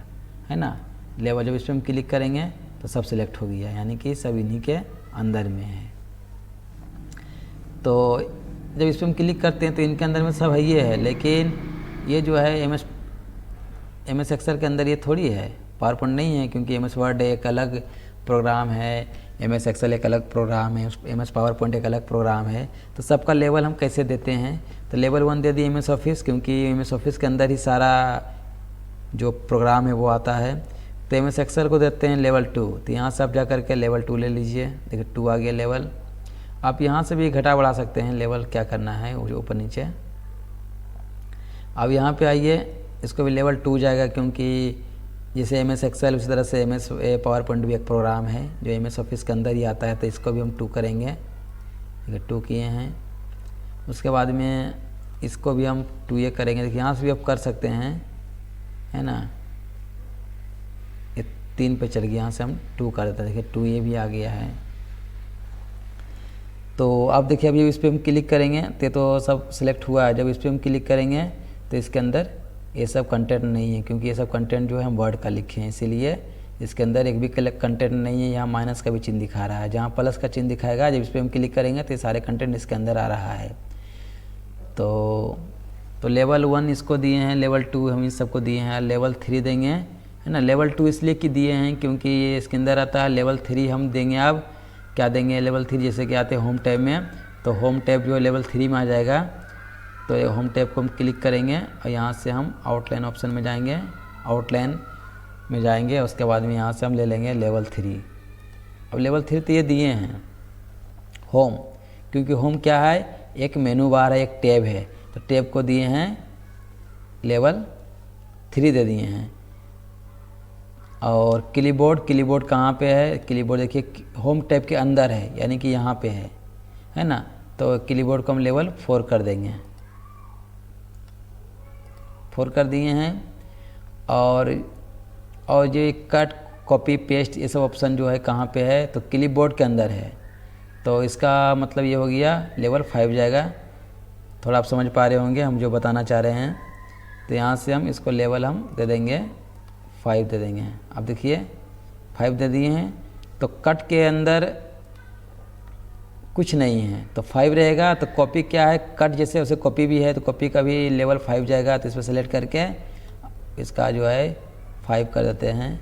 है ना। लेवल जब इस पर हम क्लिक करेंगे तो सब सिलेक्ट हो गया, यानी कि सब इन्हीं के अंदर में है। तो जब इस पर हम क्लिक करते हैं तो इनके अंदर में सब है ये है, लेकिन ये जो है MS एक्सेल के अंदर ये थोड़ी है, पावर पॉइंट नहीं है, क्योंकि MS वर्ड एक अलग प्रोग्राम है, MS एक्सेल एक अलग प्रोग्राम है, MS पावर पॉइंट एक अलग प्रोग्राम है। तो सबका लेवल हम कैसे देते हैं, तो लेवल 1 दे दिए MS ऑफिस, क्योंकि MS ऑफिस के अंदर ही सारा जो प्रोग्राम है वो आता है। तो MS एक्सेल को देते हैं लेवल 2। तो यहाँ से आप जा करके लेवल 2 ले लीजिए, देखिए 2 आ गया लेवल। आप यहाँ से भी घटा बढ़ा सकते हैं लेवल, क्या करना है वो ऊपर नीचे। अब यहाँ पे आइए, इसको भी लेवल 2 जाएगा, क्योंकि जैसे MS एक्सेल उसी तरह से MS पावर पॉइंट भी एक प्रोग्राम है जो MS ऑफिस के अंदर ही आता है। तो इसको भी हम 2 करेंगे, देखिए 2 किए हैं। उसके बाद में इसको भी हम 2 ये करेंगे। देखिए यहाँ से भी आप कर सकते हैं है ना, ये 3 पे चल गया, यहाँ से हम 2 कर देते हैं। देखिए 2 ये भी आ गया है। तो आप देखिए अभी इस पर हम क्लिक करेंगे तो सब सिलेक्ट हुआ है। जब इस पर हम क्लिक करेंगे तो इसके अंदर ये सब कंटेंट नहीं है, क्योंकि ये सब कंटेंट जो है हम वर्ड का लिखे हैं, इसीलिए इसके अंदर एक भी कंटेंट नहीं है। यहाँ माइनस का भी चिन्ह दिखा रहा है, जहाँ प्लस का चिन्ह दिखाएगा जब इस पर हम क्लिक करेंगे तो ये सारे कंटेंट इसके अंदर आ रहा है। तो लेवल 1 इसको दिए हैं, लेवल 2 हम इस सबको दिए हैं, लेवल 3 देंगे है ना। लेवल 2 इसलिए कि दिए हैं क्योंकि ये इसके अंदर आता है। लेवल 3 हम देंगे, अब क्या देंगे, लेवल 3 जैसे कि आते हैं होम टैब में, तो होम टैब जो है लेवल 3 में आ जाएगा। तो ये होम टैब को हम क्लिक करेंगे और यहाँ से हम आउटलाइन ऑप्शन में जाएंगे, आउटलाइन में जाएंगे, उसके बाद में यहाँ से हम ले लेंगे लेवल 3। अब लेवल 3 तो ये दिए हैं होम, क्योंकि होम क्या है, एक मेनू बार है, एक टैब है। तो टैब को दिए हैं लेवल 3 दे दिए हैं। और क्लीबोर्ड कहाँ पे है, क्लीबोर्ड देखिए होम टैब के अंदर है, यानी कि यहाँ पे है ना। तो क्लीबोर्ड को हम लेवल 4 कर देंगे, 4 कर दिए हैं। और जो कट कॉपी पेस्ट ये सब ऑप्शन जो है कहाँ पे है, तो क्लिपबोर्ड के अंदर है। तो इसका मतलब ये हो गया लेवल 5 जाएगा। थोड़ा आप समझ पा रहे होंगे हम जो बताना चाह रहे हैं। तो यहाँ से हम इसको लेवल हम दे देंगे 5 दे देंगे। अब देखिए 5 दे दिए हैं। तो कट के अंदर कुछ नहीं है तो 5 रहेगा। तो कॉपी क्या है, कट जैसे उसे कॉपी भी है, तो कॉपी का भी लेवल 5 जाएगा। तो इस पर सेलेक्ट करके इसका जो है 5 कर देते हैं।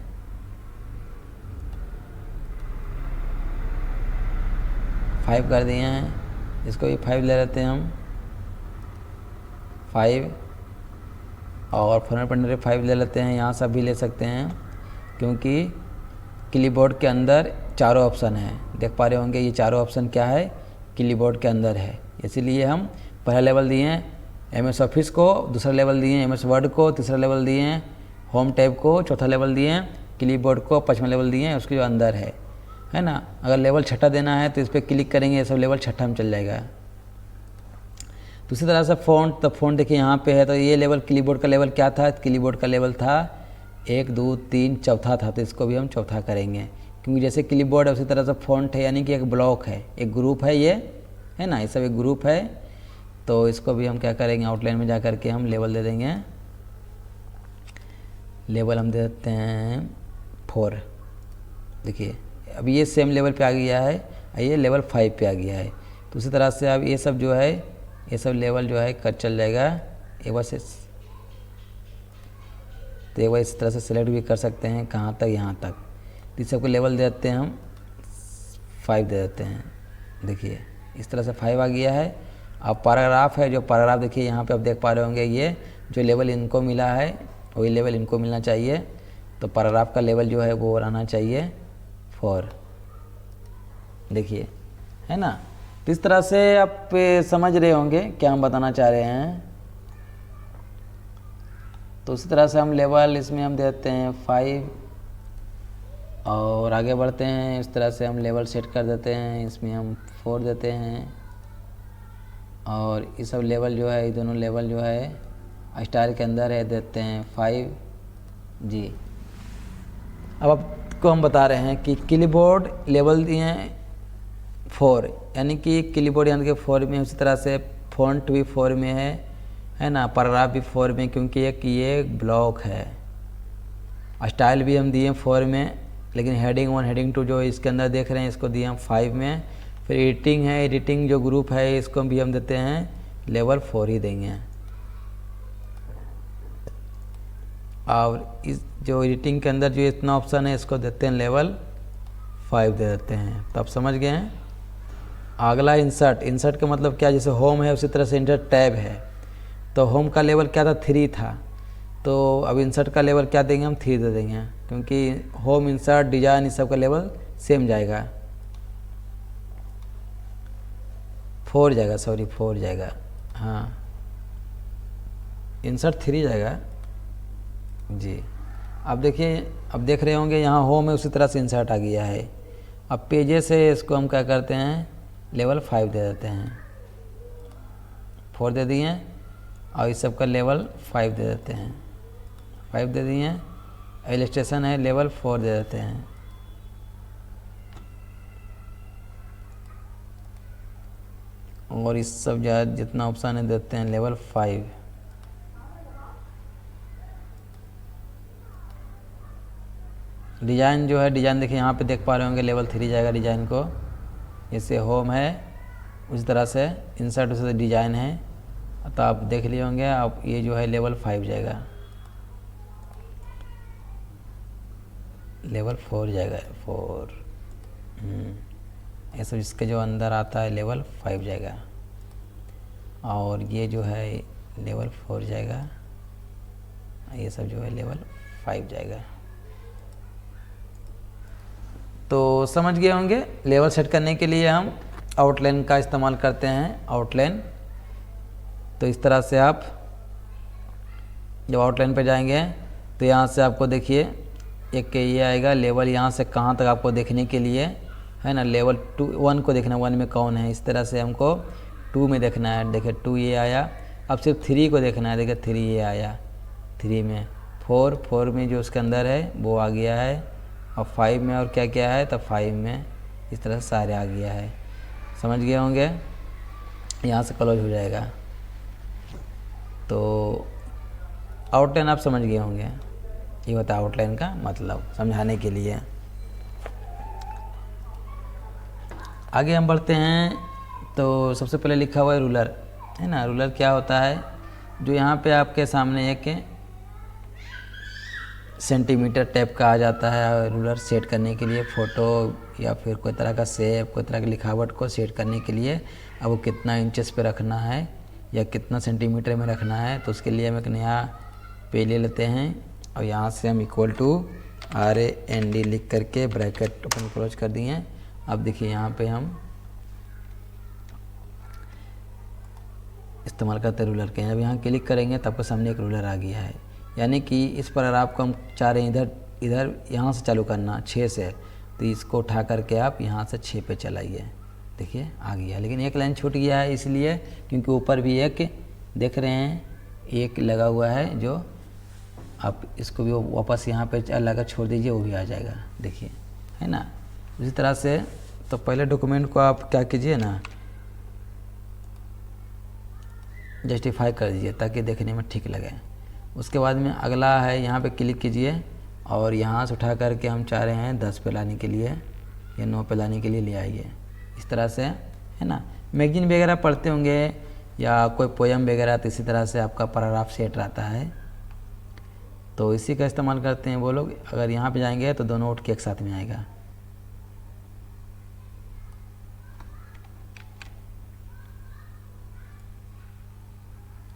5 कर दिए हैं, इसको भी 5 ले लेते हैं हम 5, और फॉर्मेट पॉइंटर 5 ले लेते हैं। यहाँ सब भी ले सकते हैं क्योंकि क्लिपबोर्ड के अंदर चारों ऑप्शन हैं, देख पा रहे होंगे ये चारों ऑप्शन क्या है, क्लिपबोर्ड के अंदर है। इसीलिए हम पहला लेवल दिए हैं MS ऑफिस को, दूसरा लेवल दिए हैं MS वर्ड को, तीसरा लेवल दिए हैं होम टैब को, चौथा लेवल दिए हैं क्लिपबोर्ड को, पाँचवा लेवल दिए हैं उसके जो अंदर है ना। अगर लेवल छठा देना है तो इस पर क्लिक करेंगे, ये सब लेवल छठा में चल जाएगा। दूसरी तरह से फ़ॉन्ट, तो फ़ॉन्ट देखिए यहाँ पे है, तो ये लेवल क्लिपबोर्ड का लेवल क्या था, क्लिपबोर्ड का लेवल था 1 2 3 चौथा था, तो इसको भी हम चौथा करेंगे क्योंकि जैसे क्लिपबोर्ड है उसी तरह से फ़ॉन्ट है, यानी कि एक ब्लॉक है, एक ग्रुप है, ये है ना, ये सब एक ग्रुप है। तो इसको भी हम क्या करेंगे, आउटलाइन में जा कर के हम लेवल दे देंगे, लेवल हम दे देते हैं 4। देखिए अब ये सेम लेवल पे आ गया है, ये लेवल 5 पे आ गया है। तो उसी तरह से अब ये सब जो है, ये सब लेवल जो है कर चल जाएगा एक बार से, तो एक बार इस तरह से सेलेक्ट भी कर सकते हैं कहाँ तक, यहाँ तक। तो इस सबको लेवल दे देते हैं हम 5 दे देते हैं। देखिए इस तरह से 5 आ गया है। अब पैराग्राफ है, जो पैराग्राफ देखिए यहाँ पे आप देख पा रहे होंगे, ये जो लेवल इनको मिला है वही लेवल इनको मिलना चाहिए। तो पैराग्राफ का लेवल जो है वो रहना चाहिए 4, देखिए है ना। तो इस तरह से आप समझ रहे होंगे क्या हम बताना चाह रहे हैं। तो उसी तरह से हम लेवल इसमें हम देते हैं 5 और आगे बढ़ते हैं। इस तरह से हम लेवल सेट कर देते हैं, इसमें हम 4 देते हैं और ये सब लेवल जो है, ये दोनों लेवल जो है स्टार के अंदर है, देते हैं 5 जी। अब आपको हम बता रहे हैं कि क्लिपबोर्ड लेवल दिए हैं 4, यानी कि क्लिपबोर्ड यानी कि 4 में, उसी तरह से फ़ॉन्ट भी 4 में है ना, पैराग्राफ भी 4 में क्योंकि ये ब्लॉक है। स्टाइल भी हम दिए 4 में, लेकिन हेडिंग 1 हेडिंग 2 जो इसके अंदर देख रहे हैं इसको दिए हम 5 में। फिर एडिटिंग है, एडिटिंग जो ग्रुप है इसको भी हम देते हैं लेवल 4 ही देंगे। और इस जो एडिटिंग के अंदर जो इतना ऑप्शन है इसको देते हैं लेवल 5 दे देते हैं। तो आप समझ गए हैं। अगला इंसर्ट, इंसर्ट का मतलब क्या, जैसे होम है उसी तरह से इंसर्ट टैब है। तो होम का लेवल क्या था, 3 था, तो अब इंसर्ट का लेवल क्या देंगे हम, 3 दे देंगे क्योंकि होम, इंसर्ट, डिजाइन इस सब का लेवल सेम जाएगा, 4 जाएगा, सॉरी 4 जाएगा, हाँ इंसर्ट 3 जाएगा जी। अब देखिए, अब देख रहे होंगे यहाँ होम है उसी तरह से इंसर्ट आ गया है। अब पेजेस है, इसको हम क्या करते हैं लेवल 5 दे देते हैं, 4 दे दिए और इस सब का लेवल 5 दे देते हैं, 5 दे दिए। इलस्ट्रेशन है लेवल 4 दे देते हैं। और इस सब जितना ऑप्शन है देते हैं लेवल 5। डिज़ाइन जो है, डिज़ाइन देखिए यहाँ पे देख पा रहे होंगे लेवल 3 जाएगा डिज़ाइन को, जैसे होम है उसी तरह से इंसर्ट उसी डिज़ाइन है, तो आप देख लिए होंगे। आप ये जो है लेवल 5 जाएगा, लेवल 4 जाएगा, 4 ये सब इसके जो अंदर आता है लेवल 5 जाएगा। और ये जो है लेवल 4 जाएगा, ये सब जो है लेवल 5 जाएगा। तो समझ गए होंगे। लेवल सेट करने के लिए हम आउटलाइन का इस्तेमाल करते हैं, आउटलाइन। तो इस तरह से आप जब आउटलाइन पे जाएंगे तो यहाँ से आपको देखिए एक ये आएगा लेवल, यहाँ से कहाँ तक आपको देखने के लिए है ना, लेवल 1 को देखना, 1 में कौन है। इस तरह से हमको 2 में देखना है, देखिए 2 ये आया। अब सिर्फ 3 को देखना है, देखिए 3 ये आया, 3 में 4 में जो उसके अंदर है वो आ गया है। और 5 में और क्या क्या है, तो 5 में इस तरह से सारे आ गया है। समझ गए होंगे। यहाँ से क्लोज हो जाएगा। तो आउटलाइन आप समझ गए होंगे, ये होता है आउटलाइन का मतलब, समझाने के लिए। आगे हम बढ़ते हैं। तो सबसे पहले लिखा हुआ है रूलर, है ना। रूलर क्या होता है, जो यहाँ पे आपके सामने एक सेंटीमीटर टैप का आ जाता है रूलर सेट करने के लिए, फ़ोटो या फिर कोई तरह का शेप, कोई तरह की लिखावट को सेट करने के लिए अब वो कितना इंचेस पे रखना है या कितना सेंटीमीटर में रखना है, तो उसके लिए हम एक नया पेज ले लेते हैं और यहाँ से हम इक्वल टू RAND लिख करके ब्रैकेट ओपन क्लोज कर दिए। अब देखिए यहाँ पे हम इस्तेमाल करते रूलर के हैं। अब यहाँ क्लिक करेंगे तो आपके सामने एक रूलर आ गया है, यानी कि इस पर अगर आपको हम चाह रहे हैं इधर यहाँ से चालू करना 6 से, तो इसको उठा करके आप यहाँ से 6 पे चलाइए। देखिए आ गया, लेकिन एक लाइन छूट गया है इसलिए क्योंकि ऊपर भी एक देख रहे हैं एक लगा हुआ है, जो आप इसको भी वापस यहाँ पे लगा छोड़ दीजिए, वो भी आ जाएगा। देखिए है ना। उसी तरह से तो पहले डॉक्यूमेंट को आप क्या कीजिए ना, जस्टिफाई कर दीजिए ताकि देखने में ठीक लगे। उसके बाद में अगला है, यहाँ पे क्लिक कीजिए और यहाँ से उठा करके हम चाह रहे हैं 10 पे लाने के लिए या 9 पे लाने के लिए ले आइए। इस तरह से है ना। मैगजीन वगैरह पढ़ते होंगे या कोई पोएम वगैरह, तो इसी तरह से आपका पैराग्राफ सेट रहता है, तो इसी का इस्तेमाल करते हैं वो लोग। अगर यहाँ पे जाएंगे तो दोनों उठ के एक साथ में आएगा।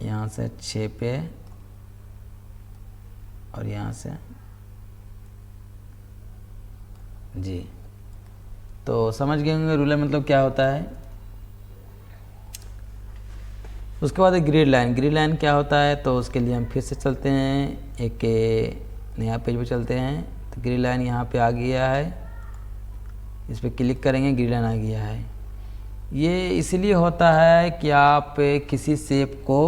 यहाँ से 6 पे और यहाँ से जी, तो समझ गए होंगे रूलर मतलब क्या होता है। उसके बाद ग्रिड लाइन, ग्रिड लाइन क्या होता है, तो उसके लिए हम फिर से चलते हैं, एक नया पेज पे चलते हैं। तो ग्रिड लाइन यहाँ पे आ गया है, इस पर क्लिक करेंगे, ग्रिड लाइन आ गया है। ये इसलिए होता है कि आप किसी शेप को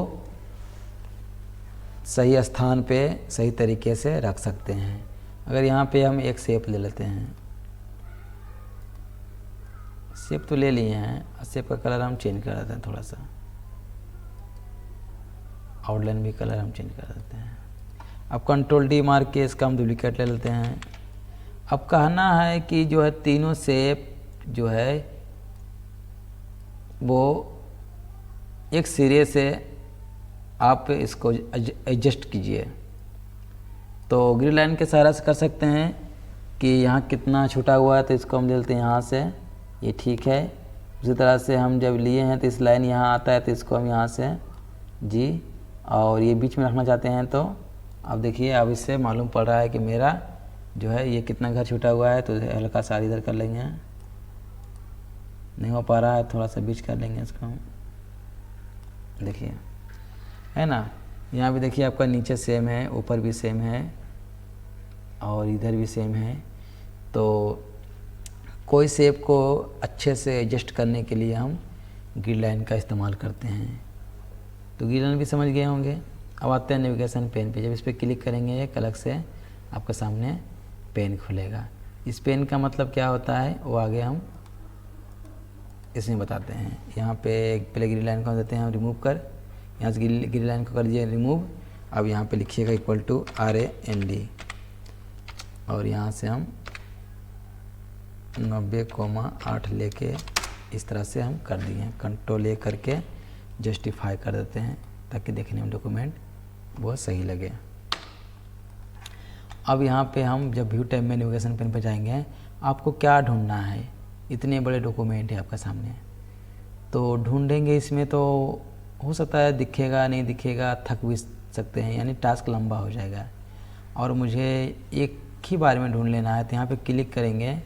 सही स्थान पे सही तरीके से रख सकते हैं। अगर यहाँ पे हम एक शेप ले लेते हैं, शेप तो ले लिए हैं, शेप का कलर हम चेंज कर देते हैं, थोड़ा सा आउटलाइन भी कलर हम चेंज कर देते हैं। अब कंट्रोल D मार के इसका हम डुप्लीकेट ले लेते हैं। अब कहना है कि जो है तीनों शेप जो है वो एक सिरे से आप इसको एडजस्ट कीजिए। तो ग्रिड लाइन के सहारा से कर सकते हैं कि यहाँ कितना छूटा हुआ है, तो इसको हम ले लेते हैं यहाँ से, ये ठीक है। उसी तरह से हम जब लिए हैं तो इस लाइन यहाँ आता है, तो इसको हम यहाँ से जी, और ये बीच में रखना चाहते हैं। तो अब देखिए, अब इससे मालूम पड़ रहा है कि मेरा जो है ये कितना घर छूटा हुआ है, तो हल्का सा इधर कर लेंगे, नहीं हो पा रहा है थोड़ा सा बीच कर लेंगे इसको। देखिए है ना, यहाँ भी देखिए आपका नीचे सेम है, ऊपर भी सेम है और इधर भी सेम है। तो कोई शेप को अच्छे से एडजस्ट करने के लिए हम ग्रिड लाइन का इस्तेमाल करते हैं। तो ग्रिड लाइन भी समझ गए होंगे। अब आते हैं नेविगेशन पेन पे। जब इस पर क्लिक करेंगे एक अलग से आपके सामने पेन खुलेगा। इस पेन का मतलब क्या होता है वो आगे हम इसमें बताते हैं। यहाँ पे पहले ग्रिड लाइन को देते हैं हम रिमूव कर, यहाँ से ग्रिड लाइन को कर दीजिए रिमूव। अब यहाँ पे लिखिएगा इक्वल टू RAND और यहाँ से हम 90,8 लेके इस तरह से हम कर दिए। कंट्रोल A करके जस्टिफाई कर देते हैं ताकि देखने में डॉक्यूमेंट बहुत सही लगे। अब यहाँ पे हम जब व्यू टैब में नेविगेशन पेन पे जाएंगे, आपको क्या ढूंढना है, इतने बड़े डॉक्यूमेंट है आपके सामने, तो ढूंढेंगे इसमें तो हो सकता है दिखेगा नहीं दिखेगा, थक भी सकते हैं, यानी टास्क लंबा हो जाएगा। और मुझे एक ही बार में ढूंढ लेना है, तो यहाँ पे क्लिक करेंगे।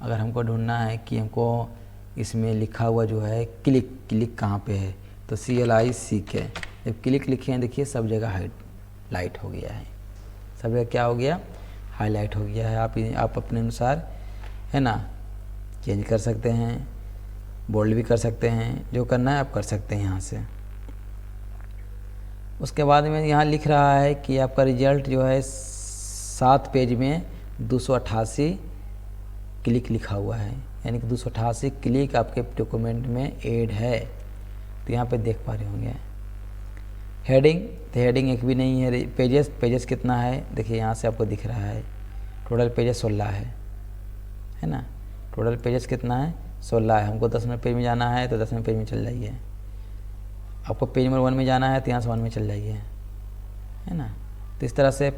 अगर हमको ढूंढना है कि हमको इसमें लिखा हुआ जो है क्लिक कहाँ पे है, तो CLIC है। जब क्लिक लिखे हैं देखिए सब जगह हाईलाइट हो गया है, सब जगह क्या हो गया, हाईलाइट हो गया है। आप अपने अनुसार है ना चेंज कर सकते हैं, बोल्ड भी कर सकते हैं, जो करना है आप कर सकते हैं यहाँ से। उसके बाद में यहाँ लिख रहा है कि आपका रिजल्ट जो है 7 पेज में 288 क्लिक लिखा हुआ है, यानी कि 288 क्लिक आपके डॉक्यूमेंट में ऐड है। तो यहाँ पे देख पा रहे होंगे। हेडिंग, तो हेडिंग एक भी नहीं है। पेजेस कितना है देखिए, यहाँ से आपको दिख रहा है। टोटल पेजेस 16 है ना। टोटल पेजेस कितना है, 16 है। हमको 10 नंबर पेज में जाना है तो 10 नंबर पेज में चल जाइए। आपको पेज नंबर 1 में जाना है तो यहाँ से 1 में चल जाइए, है ना। तो इस तरह से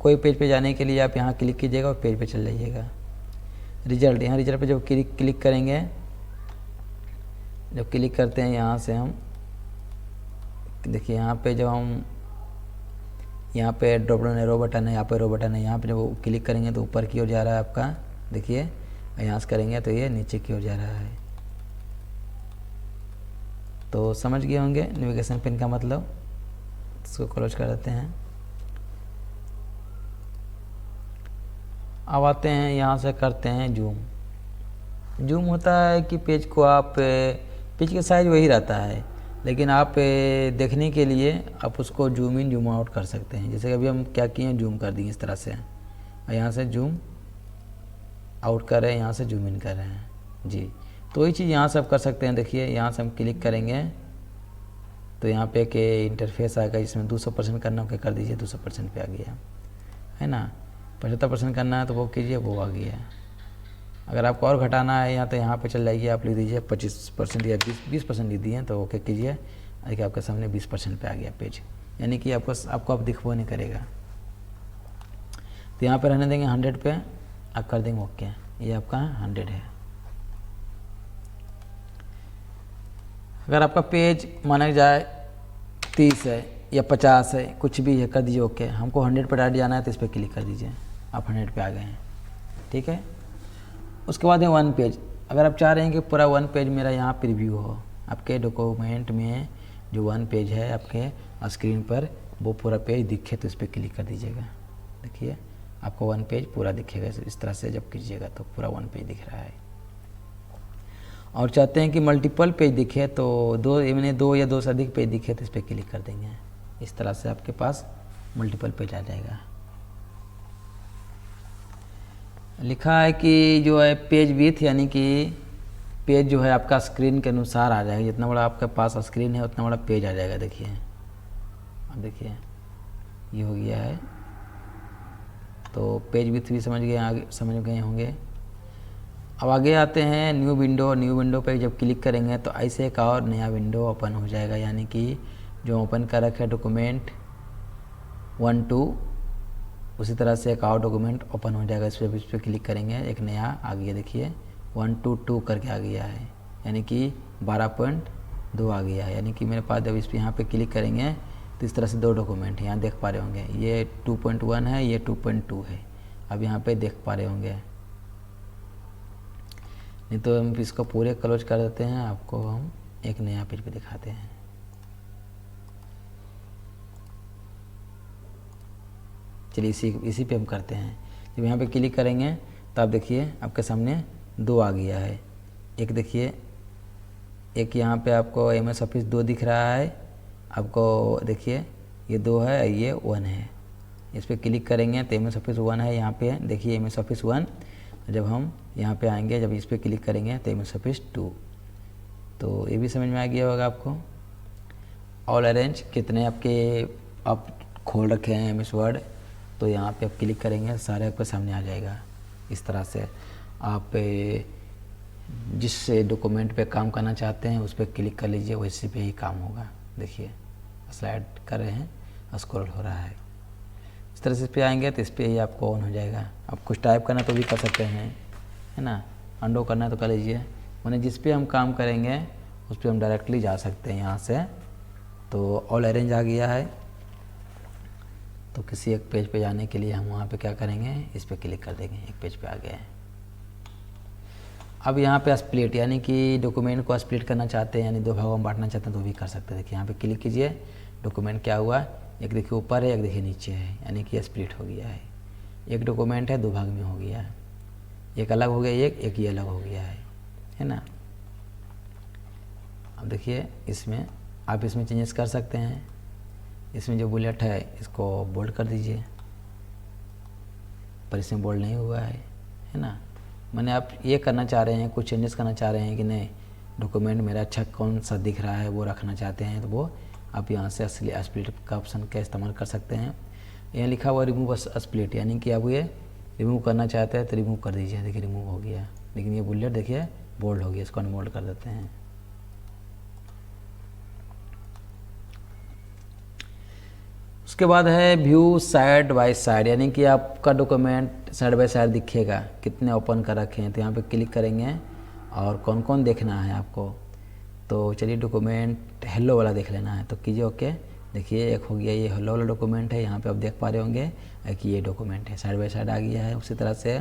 कोई पेज पे जाने के लिए आप यहाँ क्लिक कीजिएगा और पेज पे चल जाइएगा। रिजल्ट, यहाँ रिजल्ट पे जब क्लिक करेंगे, जब क्लिक करते हैं यहाँ से हम देखिए यहाँ पे जब हम यहाँ पे ड्रॉप डाउन एरो बटन है, यहाँ पे एरो बटन है, यहाँ पे जब क्लिक करेंगे तो ऊपर की ओर जा रहा है आपका, देखिए यहाँ से करेंगे तो ये नीचे की ओर जा रहा है। तो समझ गए होंगे नेविगेशन पिन का मतलब। इसको क्लोज कर देते हैं। अब आते हैं यहाँ से करते हैं जूम। जूम होता है कि पेज को आप, पेज का साइज वही रहता है लेकिन आप देखने के लिए आप उसको जूम इन जूम आउट कर सकते हैं। जैसे अभी हम क्या किए हैं, जूम कर दिए इस तरह से, और यहाँ से जूम आउट कर रहे हैं, यहाँ से जूम इन कर रहे हैं जी। तो वही चीज़ यहाँ से आप कर सकते हैं। देखिए यहाँ से हम क्लिक करेंगे तो यहाँ पे एक इंटरफेस आएगा जिसमें 200% करना हो कर दीजिए, 200% पे आ गया है ना। 75% करना है तो वो कीजिए, वो आ गया। अगर आपको और घटाना है यहाँ तो यहाँ पे चल जाइए, आप लिख दीजिए 25% या 20% लिख दिए तो ओके कीजिए। देखिए आपके सामने 20% पे आ गया पेज, यानी कि आपको अब दिखबो नहीं करेगा। तो यहाँ पे रहने देंगे 100 पे, आप कर देंगे ओके, ये आपका 100 है। अगर आपका पेज माना जाए 30 है या 50 है, कुछ भी है, कर दीजिए ओके। हमको 100 पे डायरेक्ट जाना है तो इस पर क्लिक कर दीजिए, आप 100 पे आ गए हैं, ठीक है। उसके बाद है 1 पेज। अगर आप चाह रहे हैं कि पूरा 1 पेज मेरा यहाँ प्रीव्यू हो, आपके डॉक्यूमेंट में जो 1 पेज है आपके स्क्रीन पर वो पूरा पेज दिखे तो इस पर क्लिक कर दीजिएगा। देखिए आपको 1 पेज पूरा दिखेगा इस तरह से, जब कीजिएगा तो पूरा 1 पेज दिख रहा है। और चाहते हैं कि मल्टीपल पेज दिखे तो दो या दो से अधिक पेज दिखे तो इस पर क्लिक कर देंगे। इस तरह से आपके पास मल्टीपल पेज आ जाएगा। लिखा है कि जो है पेज विड्थ, यानी कि पेज जो है आपका स्क्रीन के अनुसार आ जाएगा। जितना बड़ा आपके पास स्क्रीन है उतना बड़ा पेज आ जाएगा। देखिए अब देखिए ये हो गया है। तो पेज विड्थ भी समझ गए होंगे। अब आगे आते हैं न्यू विंडो। न्यू विंडो पे जब क्लिक करेंगे तो ऐसे एक और नया विंडो ओपन हो जाएगा, यानी कि जो ओपन कर रखे डॉक्यूमेंट 1 2 उसी तरह से एक और डॉक्यूमेंट ओपन हो जाएगा। इस पर क्लिक करेंगे, एक नया आ गया, देखिए 122 करके आ गया है, यानी कि 12.2 आ गया है। यानी कि मेरे पास जब इस पर यहाँ पे क्लिक करेंगे तो इस तरह से 2 डॉक्यूमेंट यहाँ देख पा रहे होंगे, ये 2.1 है, ये 2.2 है। अब यहाँ पे देख पा रहे होंगे, नहीं तो हम इसको पूरे क्लोज कर देते हैं। आपको हम एक नया पेज पे दिखाते हैं। चलिए इसी पे हम करते हैं। जब यहाँ पे क्लिक करेंगे तो आप देखिए आपके सामने 2 आ गया है। एक देखिए, एक यहाँ पे आपको MS ऑफिस 2 दिख रहा है, आपको देखिए ये 2 है, ये 1 है। इस पर क्लिक करेंगे तो MS ऑफिस 1 है, यहाँ पे देखिए MS ऑफिस 1। जब हम यहाँ पे आएंगे, जब इस पर क्लिक करेंगे तो MS ऑफिस 2। तो ये भी समझ में आ गया होगा आपको। ऑल अरेंज कितने आपके आप खोल रखे हैं MS वर्ड, तो यहाँ पे आप क्लिक करेंगे सारे आपके सामने आ जाएगा। इस तरह से आप जिस डॉक्यूमेंट पे काम करना चाहते हैं उस पर क्लिक कर लीजिए, वैसे पे ही काम होगा। देखिए स्लाइड कर रहे हैं, स्क्रॉल हो रहा है। इस तरह से इस पर आएंगे तो इस पर ही आपको ऑन हो जाएगा। आप कुछ टाइप करना तो भी कर सकते हैं, है ना, अंडो करना तो कर लीजिए। मैंने जिस पे हम काम करेंगे उस पर हम डायरेक्टली जा सकते हैं यहाँ से। तो ऑल अरेंज आ गया है, तो किसी एक पेज पे जाने के लिए हम वहाँ पे क्या करेंगे, इस पर क्लिक कर देंगे, एक पेज पे आ गए हैं। अब यहाँ पे स्प्लिट, यानी कि डॉक्यूमेंट को स्प्लिट करना चाहते हैं, यानी 2 भागों में बांटना चाहते हैं तो भी कर सकते हैं। देखिए यहाँ पे क्लिक कीजिए, डॉक्यूमेंट क्या हुआ, एक देखिए ऊपर है, एक देखिए नीचे है, यानी कि स्प्लिट हो गया है। एक डॉक्यूमेंट है 2 भाग में हो गया है, एक अलग हो गया, एक ये अलग हो गया है ना। अब देखिए इसमें आप इसमें चेंजेस कर सकते हैं। इसमें जो बुलेट है इसको बोल्ड कर दीजिए, पर इसमें बोल्ड नहीं हुआ है ना। मैंने आप ये करना चाह रहे हैं, कुछ चेंजेस करना चाह रहे हैं कि नहीं, डॉक्यूमेंट मेरा अच्छा कौन सा दिख रहा है वो रखना चाहते हैं, तो वो आप यहाँ से स्प्लिट का ऑप्शन का इस्तेमाल कर सकते हैं। यहाँ लिखा हुआ रिमूव स्प्लिट, यानी कि आप ये रिमूव करना चाहते हैं तो रिमूव कर दीजिए। देखिए रिमूव हो गया, लेकिन ये बुलेट देखिए बोल्ड हो गया, इसको अनबोल्ड कर देते हैं। उसके बाद है व्यू साइड बाय साइड, यानी कि आपका डॉक्यूमेंट साइड बाय साइड दिखेगा, कितने ओपन कर रखे हैं। तो यहाँ पे क्लिक करेंगे और कौन कौन देखना है आपको। तो चलिए डॉक्यूमेंट हेलो वाला देख लेना है, तो कीजिए ओके। देखिए एक हो गया, ये हेलो वाला डॉक्यूमेंट है, यहाँ पे आप देख पा रहे होंगे कि ये डॉक्यूमेंट है, साइड बाय साइड आ गया है। उसी तरह से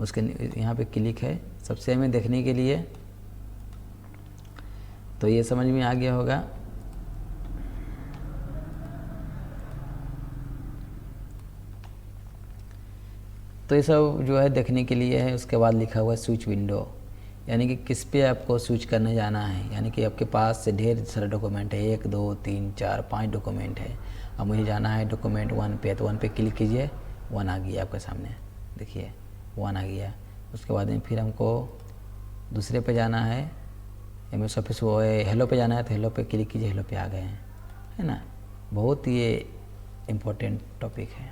उसके यहाँ पे क्लिक है सबसे में देखने के लिए, तो ये समझ में आ गया होगा। तो ये सब जो है देखने के लिए है। उसके बाद लिखा हुआ है स्विच विंडो, यानी कि किस पे आपको स्विच करने जाना है, यानी कि आपके पास से ढेर सारा डॉक्यूमेंट है, 1 2 3 4 5 डॉक्यूमेंट है। अब मुझे जाना है डॉक्यूमेंट 1 पे, तो 1 पे क्लिक कीजिए, 1 आ गया आपके सामने, देखिए 1 आ गया। उसके बाद में फिर हमको दूसरे पे जाना है, MS ऑफिस वो है हेलो पे जाना है, तो हेलो पे क्लिक कीजिए, हेलो पे आ गए हैं, है ना। बहुत ये इम्पोर्टेंट टॉपिक है।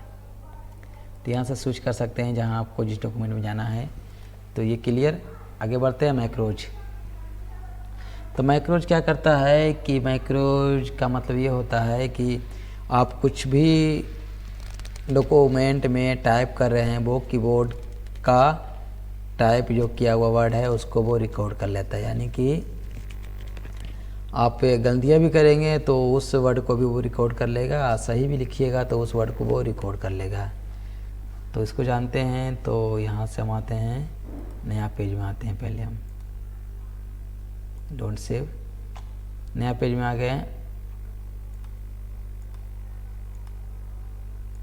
तो यहाँ से स्विच कर सकते हैं जहाँ आपको जिस डॉक्यूमेंट में जाना है। तो ये क्लियर। आगे बढ़ते हैं मैक्रोज। तो मैक्रोज क्या करता है कि मैक्रोज का मतलब ये होता है कि आप कुछ भी डॉक्यूमेंट में टाइप कर रहे हैं, वो कीबोर्ड का टाइप जो किया हुआ वर्ड है उसको वो रिकॉर्ड कर लेता है। यानी कि आप गलतियाँ भी करेंगे तो उस वर्ड को भी वो रिकॉर्ड कर लेगा, सही भी लिखिएगा तो उस वर्ड को वो रिकॉर्ड कर लेगा। तो इसको जानते हैं। तो यहाँ से हम आते हैं नया पेज में, आते हैं पहले हम डोंट सेव, नया पेज में आ गए,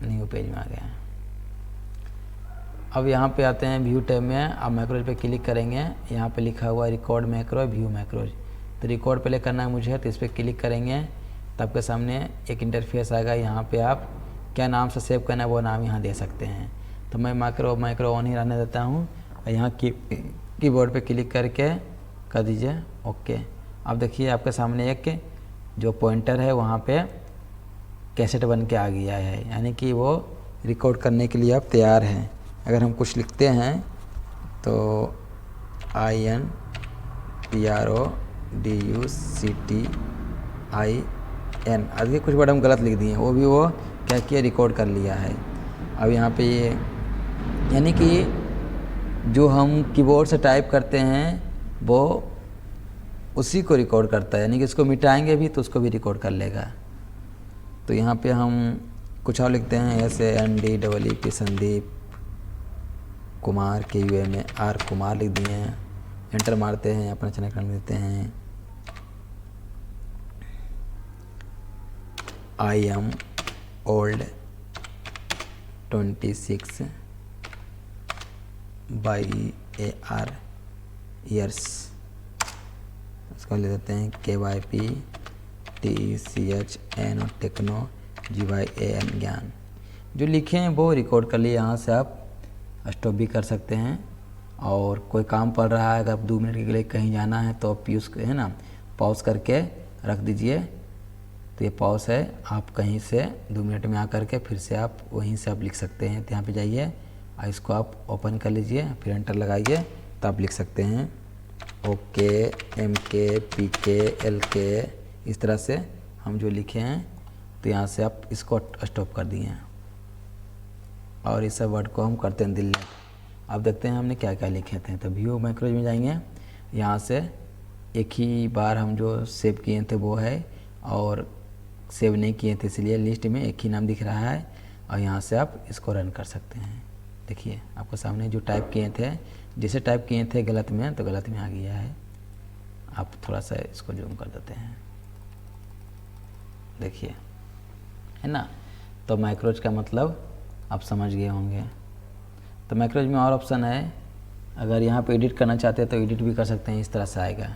न्यू पेज में आ गए। अब यहाँ पे आते हैं व्यू टैब में, अब मैक्रोज पे क्लिक करेंगे, यहाँ पे लिखा हुआ है रिकॉर्ड मैक्रो व्यू मैक्रोज। तो रिकॉर्ड पहले करना है मुझे, तो इस पर क्लिक करेंगे तो आपके सामने एक इंटरफेस आएगा। यहाँ पे आप क्या नाम से सेव करना है वो नाम यहाँ दे सकते हैं। तो मैं मैक्रो ऑन ही रहने देता हूँ, और यहाँ कीबोर्ड पे क्लिक करके कर दीजिए ओके। अब देखिए आपके सामने एक जो पॉइंटर है वहाँ पे कैसेट बन के आ गया है, यानी कि वो रिकॉर्ड करने के लिए आप तैयार हैं। अगर हम कुछ लिखते हैं तो INPRODUCTIN, आगे कुछ वर्ड हम गलत लिख दिए, वो भी वो क्या किया, रिकॉर्ड कर लिया है। अब यहाँ पे ये यानी कि जो हम कीबोर्ड से टाइप करते हैं वो उसी को रिकॉर्ड करता है, यानी कि इसको मिटाएंगे भी तो उसको भी रिकॉर्ड कर लेगा। तो यहाँ पे हम कुछ और लिखते हैं, SANDEEP संदीप कुमार KUMAR कुमार लिख दिए हैं, एंटर मारते हैं, अपना चैनल कर देते हैं। I am old 26 by AR years, उसको ले देते हैं KYP TECHN और टेक्नो GYAN ज्ञान। जो लिखे हैं वो रिकॉर्ड कर लिए, यहाँ से आप स्टॉप भी कर सकते हैं। और कोई काम पड़ रहा है, अगर आप 2 मिनट के लिए कहीं जाना है तो आप यूज़ है ना पॉज करके रख दीजिए। तो ये पॉज है, आप कहीं से 2 मिनट में आकर के फिर से आप वहीं से आप लिख सकते हैं। तो यहाँ पे जाइए और इसको आप ओपन कर लीजिए, फिर एंटर लगाइए, तो आप लिख सकते हैं OK MK PK LK, इस तरह से हम जो लिखे हैं। तो यहाँ से आप इसको स्टॉप कर दिए हैं और इस सब वर्ड को हम करते हैं डिलीट। अब देखते हैं हमने क्या क्या लिखे थे। तो व्यू मैक्रोज में जाएंगे, यहाँ से एक ही बार हम जो सेव किए थे वो है, और सेव नहीं किए थे इसलिए लिस्ट में एक ही नाम दिख रहा है। और यहाँ से आप इसको रन कर सकते हैं। देखिए आपको सामने जो टाइप किए थे, जैसे टाइप किए थे गलत में, तो गलत में आ गया है। आप थोड़ा सा इसको जूम कर देते हैं, देखिए, है ना। तो मैक्रोज का मतलब आप समझ गए होंगे। तो मैक्रोज में और ऑप्शन है, अगर यहाँ पे एडिट करना चाहते हैं तो एडिट भी कर सकते हैं, इस तरह से आएगा।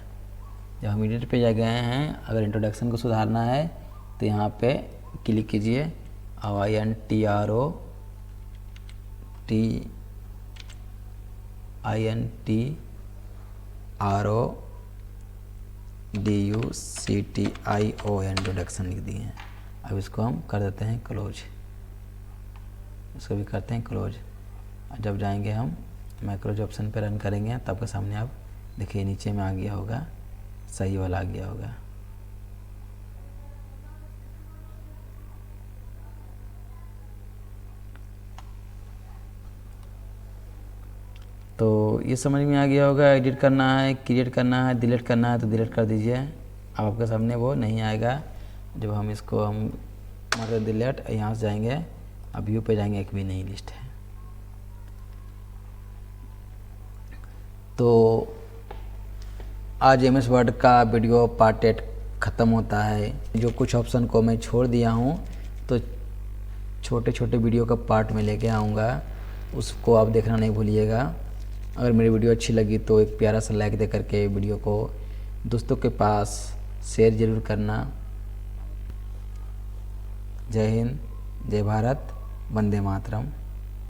जब हम एडिट पे जा गए हैं, अगर इंट्रोडक्शन को सुधारना है तो यहाँ पे क्लिक कीजिए, और INTRODUCTION इंट्रोडक्शन लिख दिए हैं। अब इसको हम कर देते हैं क्लोज, इसको भी करते हैं क्लोज। जब जाएंगे हम मैक्रोज ऑप्शन पे रन करेंगे तब के सामने आप देखिए नीचे में आ गया होगा, सही वाला आ गया होगा। तो ये समझ में आ गया होगा। एडिट करना है, क्रिएट करना है, डिलीट करना है तो डिलीट कर दीजिए। अब आपके सामने वो नहीं आएगा जब हम इसको मार डिलीट, यहाँ से जाएंगे, अब व्यू पे जाएंगे, एक भी नहीं लिस्ट है। तो आज MS वर्ड का वीडियो पार्ट 8 ख़त्म होता है। जो कुछ ऑप्शन को मैं छोड़ दिया हूँ तो छोटे छोटे वीडियो का पार्ट में लेके आऊँगा, उसको आप देखना नहीं भूलिएगा। अगर मेरी वीडियो अच्छी लगी तो एक प्यारा सा लाइक दे करके वीडियो को दोस्तों के पास शेयर ज़रूर करना। जय हिंद, जय भारत, वंदे मातरम।